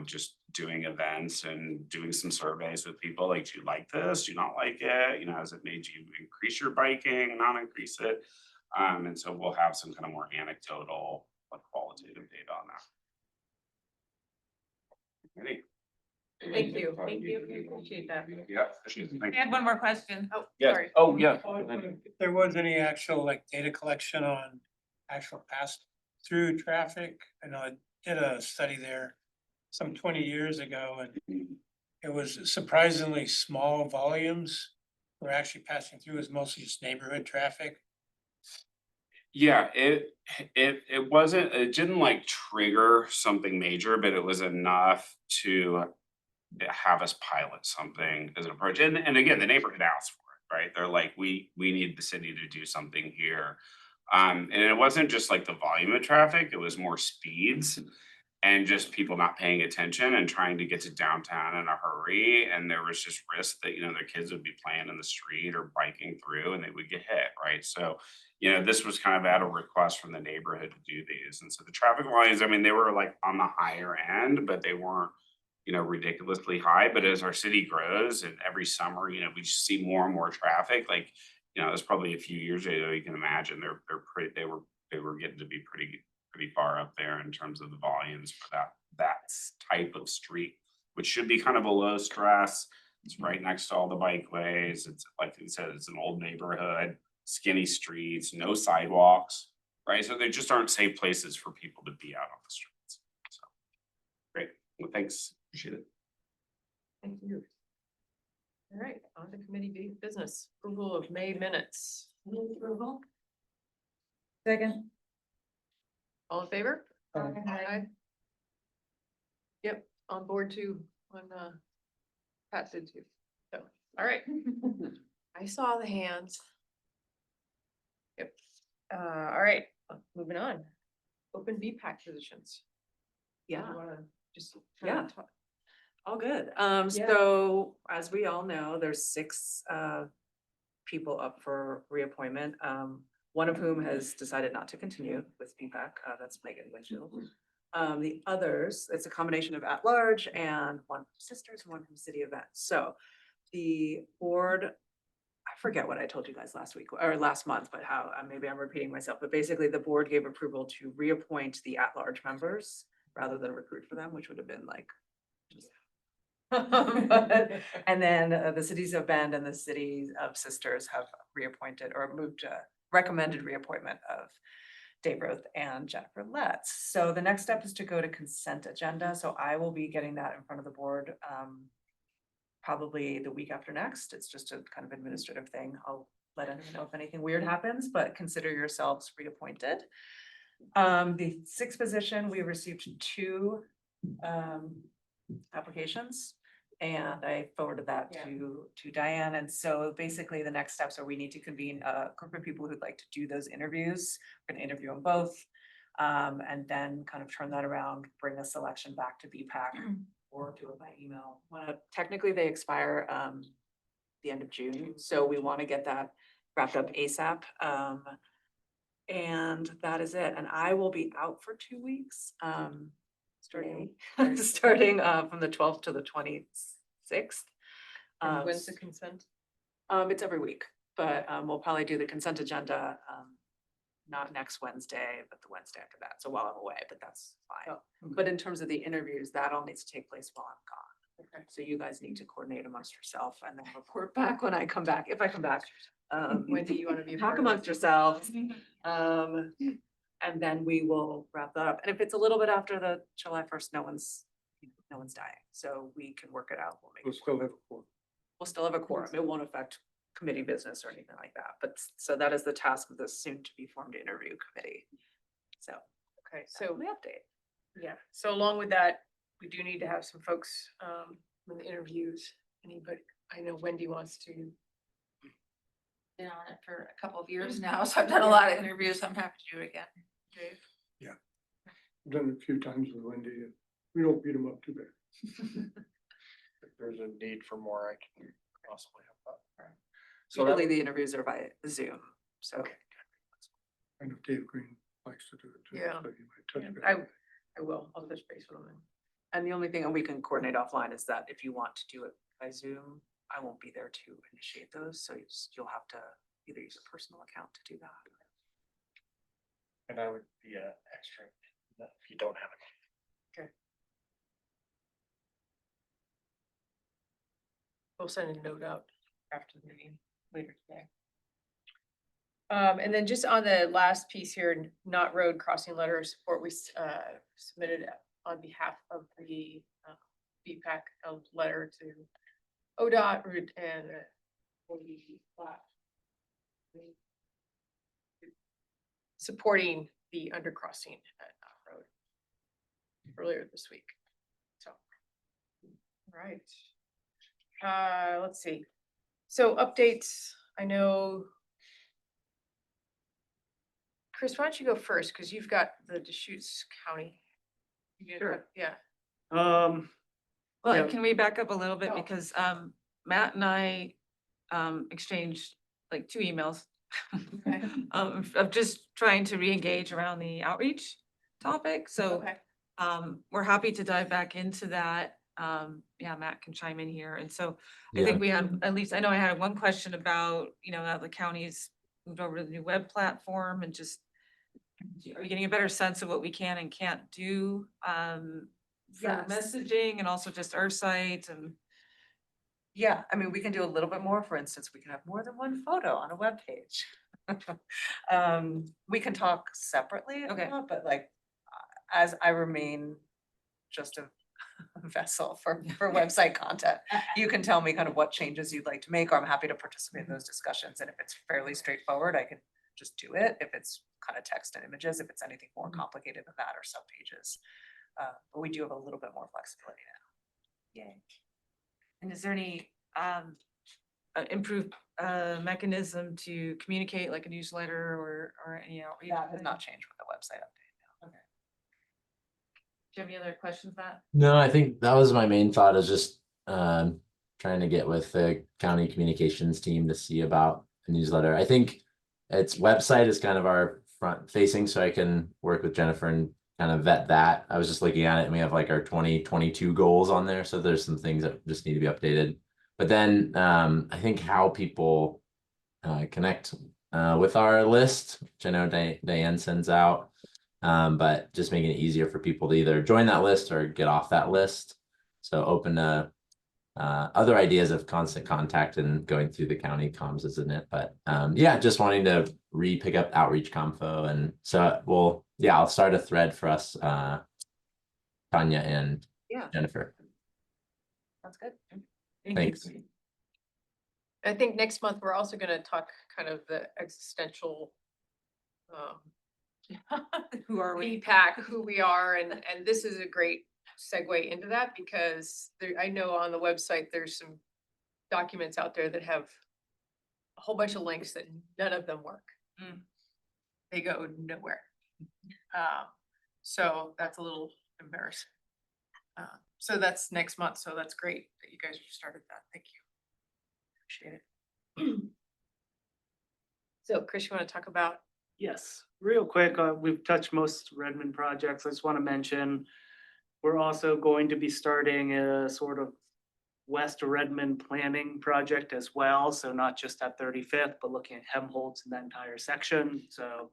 S16: just doing events and doing some surveys with people, like, do you like this, do you not like it, has it made you increase your biking, not increase it? And so we'll have some kind of more anecdotal, like qualitative data on that. Ready?
S13: Thank you, appreciate that.
S16: Yeah.
S13: I had one more question. Oh,
S16: Yes.
S13: sorry.
S16: Oh, yeah.
S8: If there was any actual like data collection on actual pass through traffic, I know I did a study there some 20 years ago, and it was surprisingly small volumes were actually passing through. It was mostly just neighborhood traffic.
S16: Yeah, it wasn't, it didn't like trigger something major, but it was enough to have us pilot something as an approach. And again, the neighborhood asked for it, right? They're like, we need the city to do something here. And it wasn't just like the volume of traffic, it was more speeds and just people not paying attention and trying to get to downtown in a hurry. And there was just risk that, their kids would be playing in the street or biking through and they would get hit, right? So, this was kind of at a request from the neighborhood to do these. And so the traffic volumes, I mean, they were like on the higher end, but they weren't, ridiculously high. But as our city grows and every summer, we just see more and more traffic, like, it's probably a few years ago, you can imagine they were getting to be pretty far up there in terms of the volumes for that type of street, which should be kind of a low stress. It's right next to all the bikeways. It's like you said, it's an old neighborhood, skinny streets, no sidewalks, right? So they just aren't safe places for people to be out on the streets. So great. Well, thanks. Appreciate it.
S1: Thank you. All right, on to committee business, approval of May minutes. Approval.
S14: Second.
S1: All in favor?
S14: Aye.
S1: Yep, on board too, on Pat did too. So, all right. I saw the hands. Yep. All right, moving on. Open VPAC positions.
S2: Yeah.
S1: You wanna just
S2: Yeah.
S1: kinda talk-
S2: All good.
S1: Yeah.
S2: So as we all know, there's 6 people up for reappointment. One of whom has decided not to continue with feedback. That's Megan Winfield. The others, it's a combination of at-large and one from Sisters and one from City Events. So the board, I forget what I told you guys last week or last month, but how, maybe I'm repeating myself, but basically the board gave approval to reappoint the at-large members rather than recruit for them, which would have been like just and then the cities of Bend and the cities of Sisters have reappointed or recommended reappointment of Dave Roth and Jennifer Letts. So the next step is to go to consent agenda. So I will be getting that in front of the board probably the week after next. It's just a kind of administrative thing. I'll let anyone know if anything weird happens, but consider yourselves reappointed. The 6th position, we received 2 applications. And I forwarded that to Diane. And so basically the next steps are we need to convene a group of people who'd like to do those interviews. We're gonna interview them both. And then kind of turn that around, bring a selection back to BPAC or do it by email. Technically they expire the end of June. So we want to get that wrapped up ASAP. And that is it. And I will be out for 2 weeks. Starting from the 12th to the 26th.
S1: And when's the consent?
S2: It's every week, but we'll probably do the consent agenda, not next Wednesday, but the Wednesday after that. So while I'm away, but that's fine. But in terms of the interviews, that all needs to take place while I'm gone. Okay. So you guys need to coordinate amongst yourself and then report back when I come back, if I come back.
S1: When do you want to be?
S2: Talk amongst yourselves. And then we will wrap that up. And if it's a little bit after the July 1st, no one's dying. So we can work it out. We'll
S8: We'll still have a quorum.
S2: We'll still have a quorum. It won't affect committee business or anything like that, but so that is the task of the soon to be formed interview committee. So,
S1: Okay,
S2: so
S1: so,
S2: the update.
S1: yeah, so along with that, we do need to have some folks, in the interviews. Anybody, I know Wendy wants to.
S14: Been on it for a couple of years now, so I've done a lot of interviews. I'm happy to do it again.
S1: Dave?
S3: I've done it a few times with Wendy, and we don't beat them up too bad.
S5: If there's a need for more, I can possibly help out. So that,
S2: Usually the interviews are by Zoom, so.
S3: I know Dave Green likes to do it too.
S1: Yeah.
S3: so you might touch
S1: Yeah,
S3: base.
S1: I will, I'll touch base with them.
S2: And the only thing we can coordinate offline is that if you want to do it by Zoom, I won't be there to initiate those, so you'll have to either use a personal account to do that.
S5: and I would be extra if you don't have it.
S1: We'll send a note out after the meeting later today. And then just on the last piece here, not road crossing letter of support, we submitted on behalf of the BPAC a letter to ODOT route and supporting the undercrossing at Knott Road earlier this week. So, all right. Let's see. So updates, I know. Chris, why don't you go first? Because you've got the Deschutes County.
S7: Sure.
S1: Yeah.
S7: Um,
S13: Well,
S7: Yeah.
S13: can we back up a little bit
S1: Oh.
S13: because Matt and I exchanged like 2 emails.
S1: Okay.
S13: Of just trying to re-engage around the outreach topic, so
S1: Okay.
S13: we're happy to dive back into that. Yeah, Matt can chime in here, and so I
S10: Yeah.
S13: think we had, at least I know I had one question about, now the county's moved over to the new web platform and just are we getting a better sense of what we can and can't do for
S2: Yes.
S13: messaging and also just our site and
S2: Yeah, I mean, we can do a little bit more. For instance, we can have more than one photo on a web page. We can talk separately,
S13: Okay.
S2: but like, as I remain just a vessel for website content, you can tell me kind of what changes you'd like to make, or I'm happy to participate in those discussions. And if it's fairly straightforward, I can just do it. If it's kind of text and images, if it's anything more complicated than that or sub pages. But we do have a little bit more flexibility now.
S13: Yay. And is there any improved mechanism to communicate like a newsletter or any outreach?
S2: That has not changed with the website update.
S13: Okay. Do you have any other questions, Matt?
S10: No, I think that was my main thought, is just trying to get with the county communications team to see about a newsletter. I think its website is kind of our front facing, so I can work with Jennifer and kind of vet that. I was just looking at it and we have like our 2022 goals on there. So there's some things that just need to be updated. But then I think how people connect with our list, which I know Diane sends out, but just making it easier for people to either join that list or get off that list. So open to other ideas of constant contact and going through the county comms, isn't it? But yeah, just wanting to pick up outreach confo. And so I'll start a thread for us, Tanya and
S2: Yeah.
S10: Jennifer.
S2: Sounds good.
S10: Thanks.
S1: I think next month, we're also gonna talk kind of the existential
S2: Who are we?
S1: BPAC, who we are, and this is a great segue into that because I know on the website, there's some documents out there that have a whole bunch of links that none of them work. They go nowhere. So that's a little embarrassing. So that's next month, so that's great that you guys have started that. Thank you. Appreciate it. So Chris, you want to talk about?
S7: Yes, real quick, we've touched most Redmond projects. I just want to mention, we're also going to be starting a sort of West Redmond planning project as well. So not just at 35th, but looking at Helmholtz and that entire section. So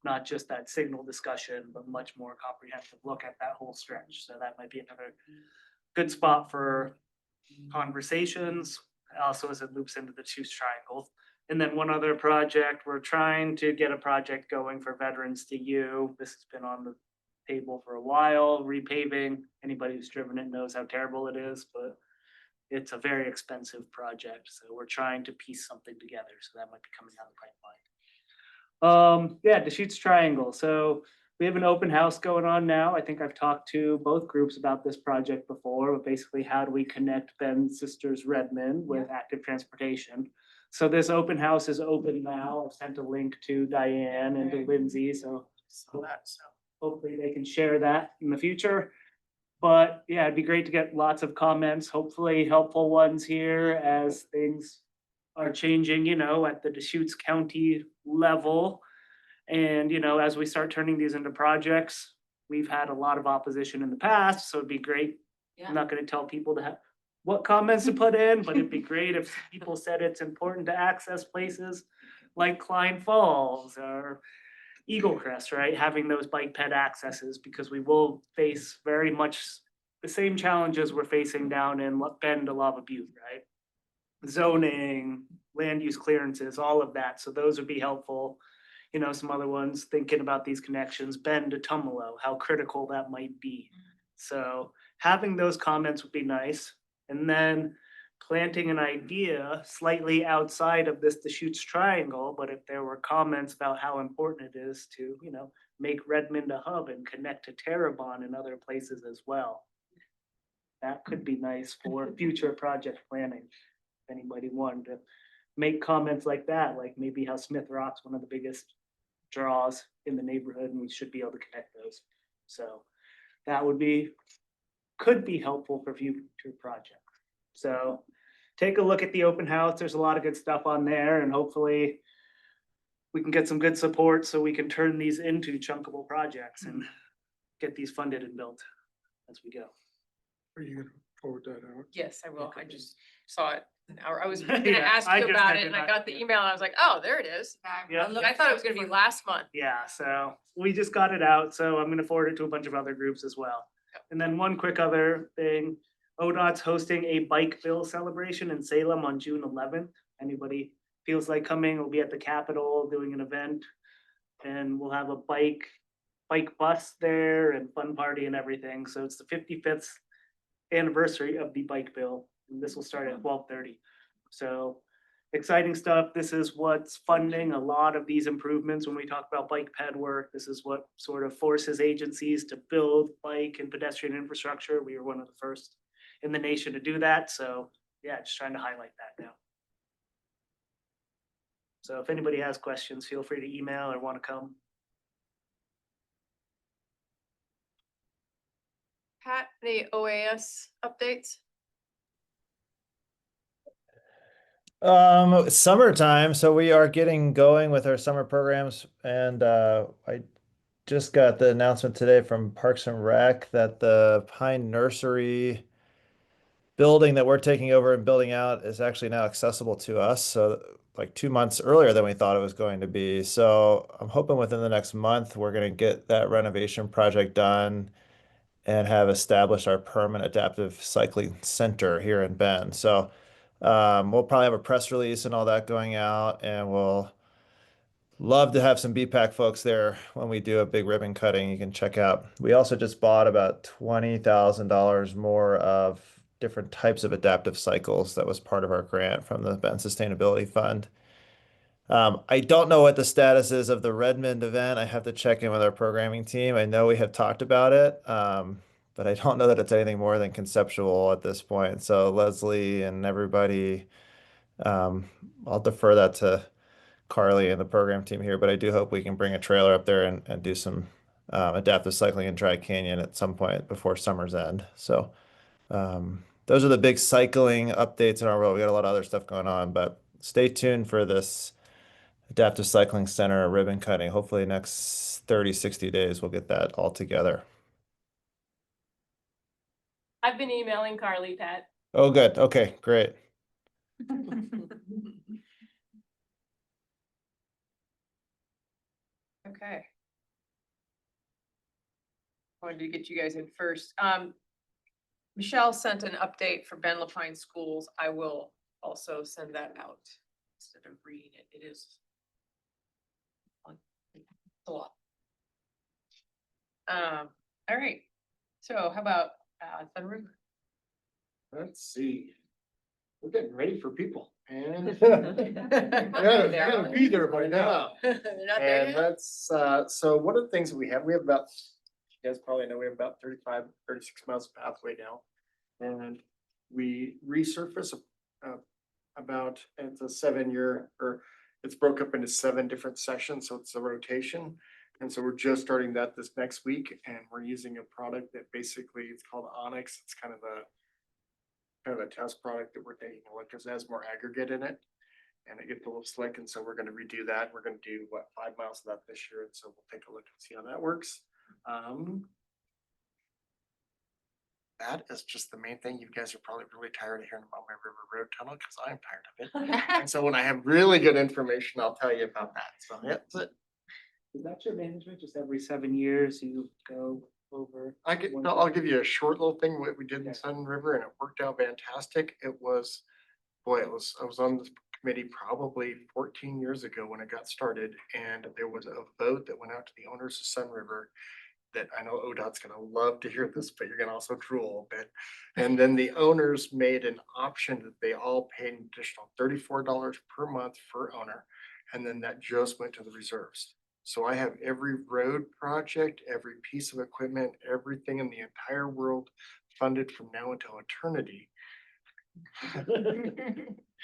S7: not just that signal discussion, but much more comprehensive look at that whole stretch. So that might be another good spot for conversations, also as it loops into the Choose Triangle. And then one other project, we're trying to get a project going for Veterans to You. This has been on the table for a while, repaving. Anybody who's driven it knows how terrible it is, but it's a very expensive project, so we're trying to piece something together, so that might be coming down the pipeline. Yeah, Deschutes Triangle, so we have an open house going on now. I think I've talked to both groups about this project before, but basically how do we connect Ben's Sisters Redmond with active transportation? So this open house is open now. I've sent a link to Diane and to Lindsay, so hopefully they can share that in the future. But yeah, it'd be great to get lots of comments, hopefully helpful ones here as things are changing, at the Deschutes County level. And, as we start turning these into projects, we've had a lot of opposition in the past, so it'd be great. I'm not gonna tell people to have what comments to put in, but it'd be great if people said it's important to access places like Klein Falls or Eagle Crest, right? Having those bike ped accesses, because we will face very much the same challenges we're facing down in Bend to Lava Butte, right? Zoning, land use clearances, all of that. So those would be helpful. Some other ones thinking about these connections, Bend to Tumalo, how critical that might be. So having those comments would be nice. And then planting an idea slightly outside of this Deschutes Triangle, but if there were comments about how important it is to, make Redmond a hub and connect to Terrebonne and other places as well. That could be nice for future project planning. If anybody wanted to make comments like that, like maybe how Smith Rock's one of the biggest draws in the neighborhood and we should be able to connect those. So that could be helpful for future projects. So take a look at the open house. There's a lot of good stuff on there and hopefully we can get some good support so we can turn these into chunkable projects and get these funded and built as we go.
S3: Are you gonna forward that out?
S1: Yes, I will. I just saw it an hour. I was
S7: Yeah,
S1: gonna ask
S7: I
S1: you
S7: just
S1: about
S7: had
S1: it
S7: to
S1: and I
S7: not-
S1: got the email and I was like, oh, there it is.
S7: Yeah.
S1: I thought it was gonna be last month.
S7: Yeah, so we just got it out, so I'm gonna forward it to a bunch of other groups as well. And then one quick other thing, ODOT's hosting a bike bill celebration in Salem on June 11th. Anybody feels like coming, we'll be at the Capitol doing an event. And we'll have a bike bus there and fun party and everything. So it's the 55th anniversary of the bike bill. And this will start at 12:30. So exciting stuff. This is what's funding a lot of these improvements when we talk about bike ped work. This is what sort of forces agencies to build bike and pedestrian infrastructure. We were one of the first in the nation to do that. So yeah, just trying to highlight that now. So if anybody has questions, feel free to email or want to come.
S1: Pat, the OAS updates?
S12: Summertime, so we are getting going with our summer programs, and I just got the announcement today from Parks and Rec that the Pine Nursery building that we're taking over and building out is actually now accessible to us. So like 2 months earlier than we thought it was going to be. So I'm hoping within the next month, we're going to get that renovation project done and have established our permanent adaptive cycling center here in Bend. So we'll probably have a press release and all that going out, and we'll love to have some BPAC folks there when we do a big ribbon cutting. You can check out. We also just bought about $20,000 more of different types of adaptive cycles. That was part of our grant from the Bend Sustainability Fund. I don't know what the status is of the Redmond event. I have to check in with our programming team. I know we have talked about it, but I don't know that it's anything more than conceptual at this point. So Leslie and everybody, I'll defer that to Carly and the program team here, but I do hope we can bring a trailer up there and do some adaptive cycling in Dry Canyon at some point before summer's end. So those are the big cycling updates in our world. We got a lot of other stuff going on, but stay tuned for this adaptive cycling center ribbon cutting. Hopefully next 30, 60 days, we'll get that all together.
S6: I've been emailing Carly, Pat.
S12: Oh, good. Okay, great.
S1: Okay. Wanted to get you guys in first. Michelle sent an update for Ben Lafine Schools. I will also send that out instead of reading it. It is a lot. All right. So how about Thunder River?
S5: Let's see. we're getting ready for people and I gotta be there by now.
S1: They're not there
S5: And
S1: yet?
S5: that's, so one of the things that we have about, you guys probably know, we have about 35, 36 miles of pathway now. And we resurface about, it's a 7-year, or it's broke up into 7 different sessions, so it's a rotation. And so we're just starting that this next week, and we're using a product that basically, it's called Onyx. It's kind of a test product that we're taking a look, because it has more aggregate in it. And it gets a little slick, and so we're gonna redo that. We're gonna do, 5 miles of that this year, and so we'll take a look and see how that works. That is just the main thing. You guys are probably really tired of hearing about my River Road tunnel, because I'm tired of it. And so when I have really good information, I'll tell you about that. So yeah, that's it.
S7: Is that your management? Just every 7 years you go over?
S5: I'll give you a short little thing, what we did in Sun River, and it worked out fantastic. I was on this committee probably 14 years ago when it got started, and there was a vote that went out to the owners of Sun River that, I know ODOT's gonna love to hear this, but you're gonna also drool a bit. And then the owners made an option that they all paid an additional $34 per month per owner. And then that just went to the reserves. So I have every road project, every piece of equipment, everything in the entire world funded from now until eternity.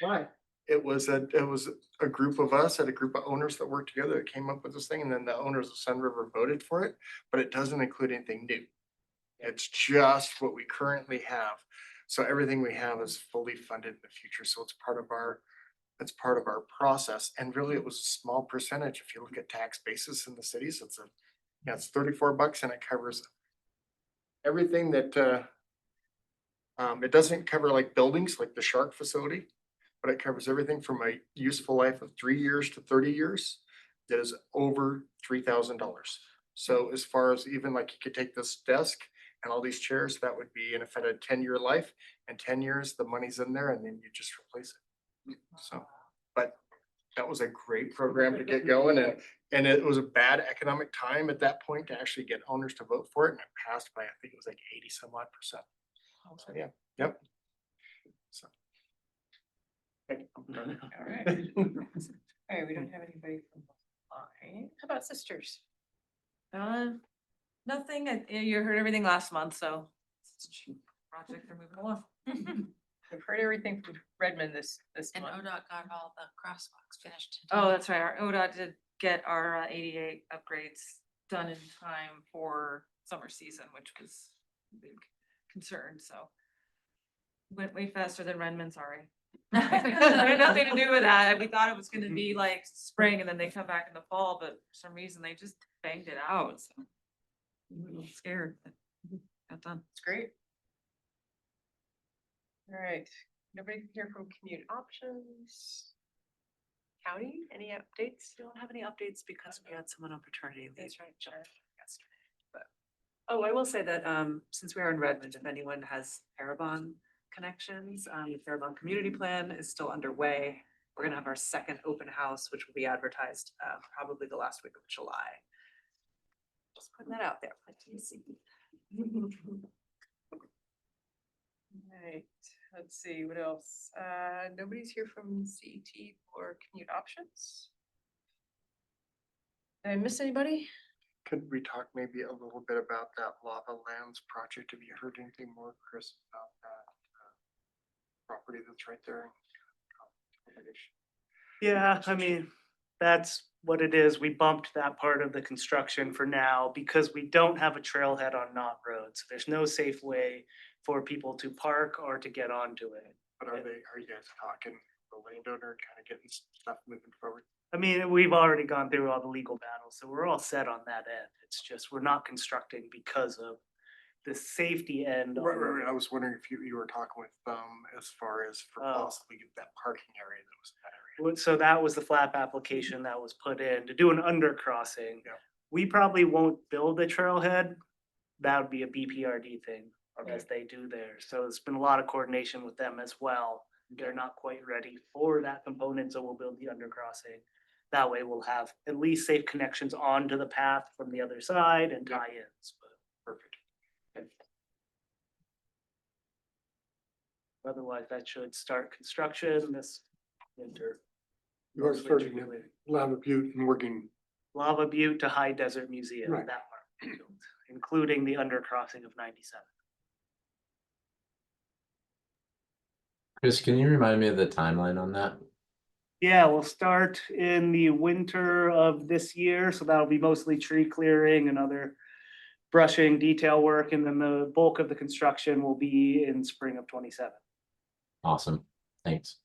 S7: Why?
S5: It was a group of us, a group of owners that worked together that came up with this thing, and then the owners of Sun River voted for it, but it doesn't include anything new. It's just what we currently have. So everything we have is fully funded in the future, so it's part of our process. And really, it was a small percentage. If you look at tax basis in the cities, it's $34 and it covers everything that it doesn't cover like buildings, like the Shark facility, but it covers everything from a useful life of 3 years to 30 years that is over $3,000. So as far as even like you could take this desk and all these chairs, that would be, and if it had a 10-year life, in 10 years, the money's in there and then you just replace it. So, but that was a great program to get going, and it was a bad economic time at that point to actually get owners to vote for it, and it passed by, I think it was like 80 some odd %. So yeah, yep. So.
S1: All right. All right, we don't have anybody from line. How about sisters?
S13: Nothing, you heard everything last month, so. Projects are moving along.
S1: We've heard everything from Redmond this
S14: And
S1: month.
S14: ODOT got all the crosswalks finished.
S13: Oh, that's right, our ODOT did get our ADA upgrades done in time for summer season, which was a big concern, so. Went way faster than Redmond, sorry. It had nothing to do with that, we thought it was gonna be like spring and then they come back in the fall, but for some reason they just banged it out, so. I'm a little scared, but got done.
S1: It's great. All right, nobody here from Commute Options? County, any updates?
S2: Don't have any updates because we had someone on paternity leave.
S1: That's right, sure.
S2: Yesterday, but, oh, I will say that, since we are in Redmond, if anyone has Parabon connections, the Parabon Community Plan is still underway. We're gonna have our second open house, which will be advertised, probably the last week of July. Just putting that out there. Let me see.
S1: Right, let's see, what else? Nobody's here from CET or Commute Options? Did I miss anybody?
S5: Could we talk maybe a little bit about that Lava Lands project? Have you heard anything more, Chris, about that property that's right there?
S7: Yeah, I mean, that's what it is. We bumped that part of the construction for now because we don't have a trailhead on Knott Road. So there's no safe way for people to park or to get onto it.
S5: But are you guys talking the landowner, kind of getting stuff moving forward?
S7: I mean, we've already gone through all the legal battles, so we're all set on that end. It's just, we're not constructing because of the safety end.
S5: Right. I was wondering if you were talking with as far as for possibly that parking area that was in that area.
S7: So that was the flap application that was put in to do an undercrossing.
S5: Yeah.
S7: We probably won't build a trailhead. That would be a BPRD thing, as they do there. So it's been a lot of coordination with them as well. They're not quite ready for that component, so we'll build the undercrossing. That way we'll have at least safe connections onto the path from the other side and tie-ins. But
S5: perfect.
S7: Otherwise, that should start construction this winter.
S5: You are
S7: Mostly
S5: starting
S7: July.
S5: at Lava Butte and working.
S7: Lava Butte to High Desert Museum,
S5: Right.
S7: that part, including the undercrossing of 97.
S10: Chris, can you remind me of the timeline on that?
S7: Yeah, we'll start in the winter of this year, so that'll be mostly tree clearing and other brushing, detail work, and then the bulk of the construction will be in spring of 27.
S10: Awesome, thanks.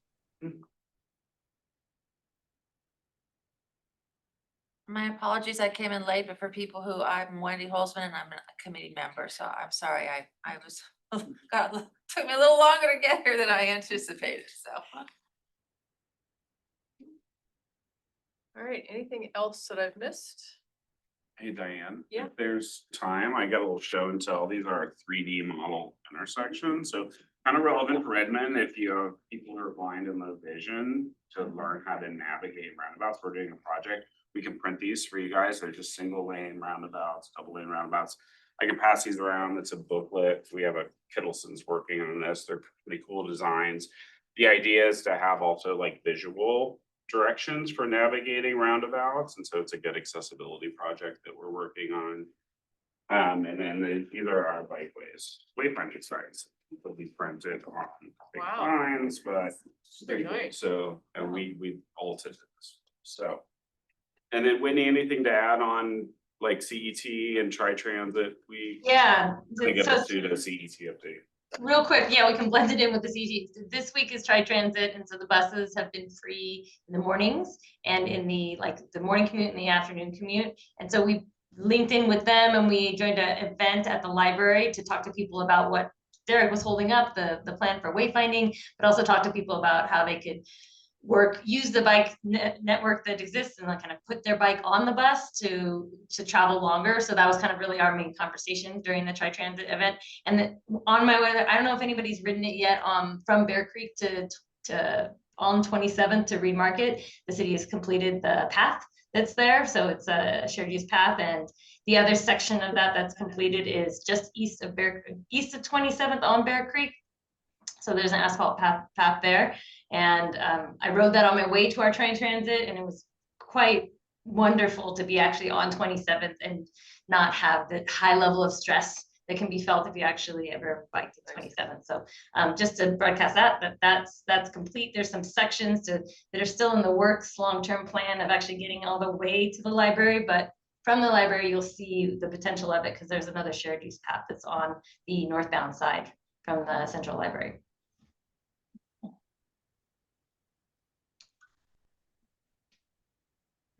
S14: My apologies, I came in late, but for people who, I'm Wendy Holzman and I'm a committee member, so I'm sorry, I was, took me a little longer to get here than I anticipated, so.
S1: All right, anything else that I've missed?
S16: Hey Diane.
S1: Yeah.
S16: If there's time, I got a little show and tell. These are 3D model intersections, so kind of relevant for Redmond if you have people who are blind and low vision to learn how to navigate roundabouts. We're doing a project. We can print these for you guys. They're just single lane roundabouts, double lane roundabouts. I can pass these around. It's a booklet. We have a Kittleson's working on this. They're pretty cool designs. The idea is to have also like visual directions for navigating roundabouts, and so it's a good accessibility project that we're working on. And then these are our bikeways, wayfinding signs. They'll be printed on big
S1: Wow.
S16: signs, but
S1: Very nice.
S16: so and we altered this. So, and then Whitney, anything to add on like CET and Tri-Transit? We
S11: Yeah,
S16: get
S11: so
S16: a pseudo CET update.
S11: real quick, yeah, we can blend it in with the CG. This week is Tri-Transit, and so the buses have been free in the mornings and in the, like, the morning commute and the afternoon commute. And so we linked in with them and we joined an event at the library to talk to people about what Derek was holding up, the plan for wayfinding, but also talk to people about how they could use the bike network that exists and like kind of put their bike on the bus to travel longer. So that was kind of really our main conversation during the Tri-Transit event. And on my way there, I don't know if anybody's ridden it yet, from Bear Creek to on 27th to Reed Market. The city has completed the path that's there. So it's a shared use path. And the other section of that that's completed is just east of 27th on Bear Creek. So there's an asphalt path there. And I rode that on my way to our train transit, and it was quite wonderful to be actually on 27th and not have the high level of stress that can be felt if you actually ever bike to 27th. So just to broadcast that's complete. There's some sections that are still in the works, long-term plan of actually getting all the way to the library, but from the library, you'll see the potential of it because there's another shared use path that's on the northbound side from the central library.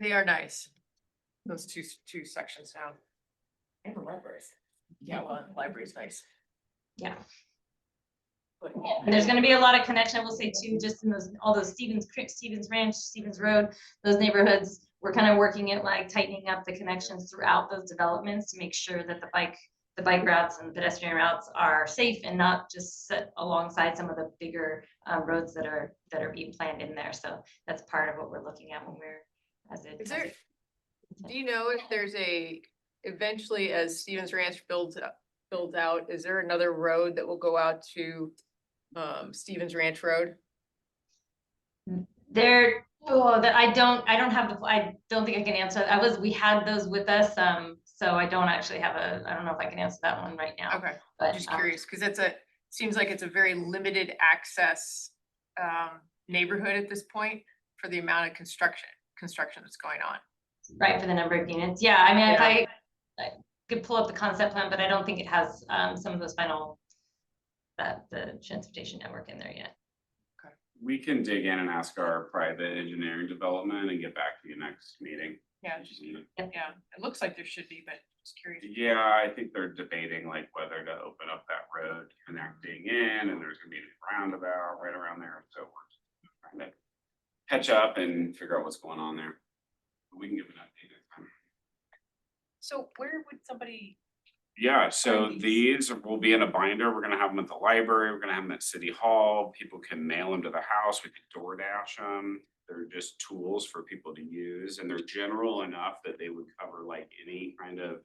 S1: They are nice. Those two sections down. And the libraries. Yeah, well, the library's nice.
S11: Yeah.
S1: But
S11: And there's gonna be a lot of connection, I will say too, just in all those Stevens Ranch, Stevens Road, those neighborhoods. We're kind of working at like tightening up the connections throughout those developments to make sure that the bike routes and pedestrian routes are safe and not just set alongside some of the bigger roads that are being planned in there. So that's part of what we're looking at when we're
S1: do you know if there's eventually as Stevens Ranch builds out, is there another road that will go out to Stevens Ranch Road?
S11: I don't think I can answer. We had those with us, so I don't actually have I don't know if I can answer that one right now.
S1: Okay,
S11: But
S1: I'm just curious, because seems like it's a very limited access neighborhood at this point for the amount of construction that's going on.
S11: Right, for the number of units. Yeah, I mean,
S1: Yeah.
S11: if I could pull up the concept plan, but I don't think it has some of those the transportation network in there yet.
S16: We can dig in and ask our private engineering development and get back to you next meeting.
S1: Yeah, it looks like there should be, but just curious.
S16: Yeah, I think they're debating like whether to open up that road connecting in, and there's gonna be a roundabout right around there, so we're trying to catch up and figure out what's going on there. But we can give an update next time.
S1: So where would somebody?
S16: Yeah, so
S1: Find
S16: these will be in a binder. We're gonna have them at the library. We're gonna have them at City Hall. People can mail them to the house. We could DoorDash them. They're just tools for people to use, and they're general enough that they would cover like any kind of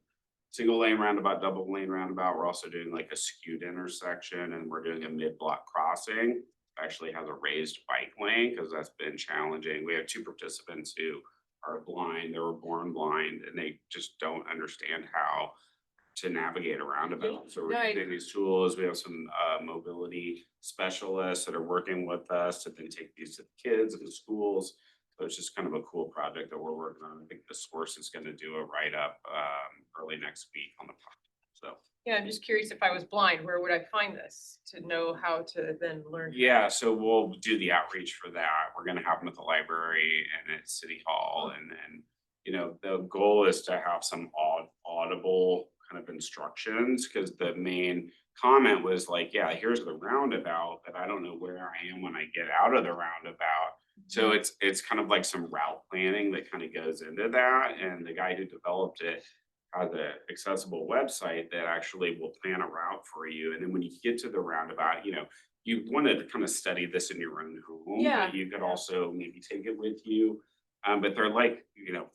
S16: single lane roundabout, double lane roundabout. We're also doing like a skewed intersection, and we're doing a mid-block crossing. Actually has a raised bike lane because that's been challenging. We have 2 participants who are blind. They were born blind and they just don't understand how to navigate a roundabout. So we're
S1: Right.
S16: using these tools. We have some mobility specialists that are working with us to then take these to the kids and the schools. So it's just kind of a cool project that we're working on. I think the source is going to do a write-up early next week on the project. So.
S1: Yeah, I'm just curious, if I was blind, where would I find this to know how to then learn?
S16: Yeah, so we'll do the outreach for that. We're gonna have them at the library and at City Hall, and then, you know, the goal is to have some audible kind of instructions, because the main comment was like, yeah, here's the roundabout, but I don't know where I am when I get out of the roundabout. So it's kind of like some route planning that kind of goes into that, and the guy who developed it has an accessible website that actually will plan a route for you. And then when you get to the roundabout, you know, you wanted to kind of study this in your own home.
S1: Yeah.
S16: But you could also maybe take it with you. But they're like, you know,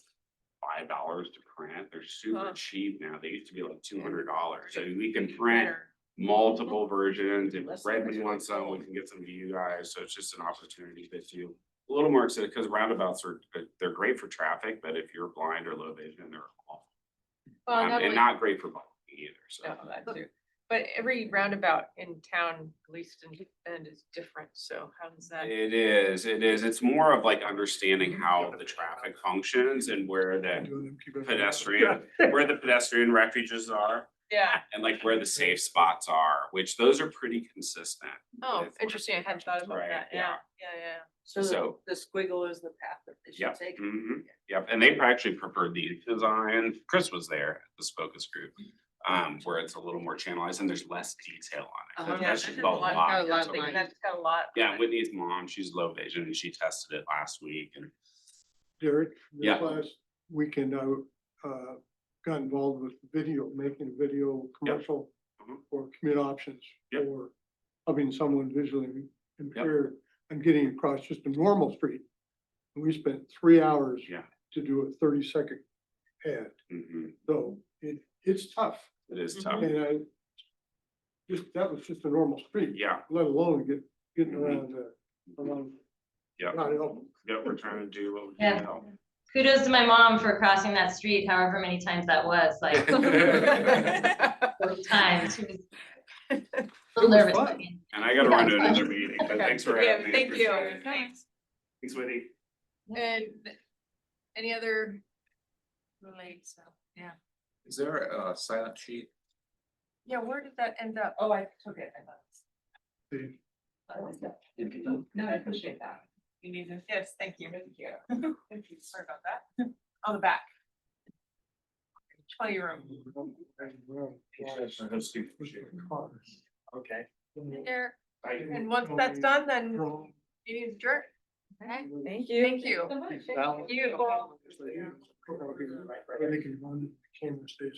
S16: $5 to print. They're super cheap now. They used to be like $200. So we can print multiple versions. If Redmond wants some, we can get some to you guys. So it's just an opportunity to do a little more excited, because roundabouts they're great for traffic, but if you're blind or low vision, they're awful.
S1: Well, not
S16: And
S1: only-
S16: not great for bike either, so.
S1: No, that too. But every roundabout in town, at least in Bend, is different. So how does that?
S16: It is. It's more of like understanding how the traffic functions and where the pedestrian refuges are,
S1: Yeah.
S16: and like where the safe spots are, which those are pretty consistent.
S1: Oh,
S16: with-
S1: interesting. I hadn't thought about
S16: Right,
S1: that. Yeah, yeah.
S16: So-
S2: the squiggle is the path that they
S16: Yep.
S2: should take.
S16: Yep, and they actually preferred these designs. Chris was there at the focus group, where it's a little more channelized and there's less detail on it.
S1: Yeah,
S16: That's
S1: that
S16: just
S1: has
S16: a
S1: a lot,
S16: lot.
S1: got a lot of
S16: So-
S1: things. That's got a lot.
S16: Yeah, Whitney's mom, she's low vision and she tested it last week, and
S3: Derek,
S16: Yeah.
S3: this last weekend, I got involved with video, making a video commercial
S16: Mhm.
S3: for commute options
S16: Yep.
S3: for helping someone visually impaired and getting across just a normal street. And we spent 3 hours
S16: Yeah.
S3: to do a 30-second ad.
S16: Mhm.
S3: So it's tough.
S16: It is tough.
S3: And that was just a normal street.
S16: Yeah.
S3: Let alone getting around,
S16: Yeah.
S3: not helping.
S16: Yeah, we're trying to do what we
S11: Yeah.
S16: can to help.
S11: Kudos to my mom for crossing that street however many times that was, like 40 times. She was a little nervous.
S3: fun.
S16: And I gotta run to another meeting, but thanks for
S1: Yeah,
S16: having me.
S1: thank you.
S16: Appreciate it.
S1: Thanks.
S16: Thanks, Whitney.
S1: And any other?
S14: Relates, so, yeah.
S17: Is there a silent sheet?
S1: Yeah, where did that end up? Oh, I took it. No, I appreciate that. You need this? Yes, thank you. Thank you. Thank you. Sorry about that. On the back. Tell your room.
S7: Okay.
S1: There. And once that's done, then meeting's adjourned. Okay.
S2: Thank you.
S1: Thank you.
S3: Thank
S1: you.
S3: They can run the camera station.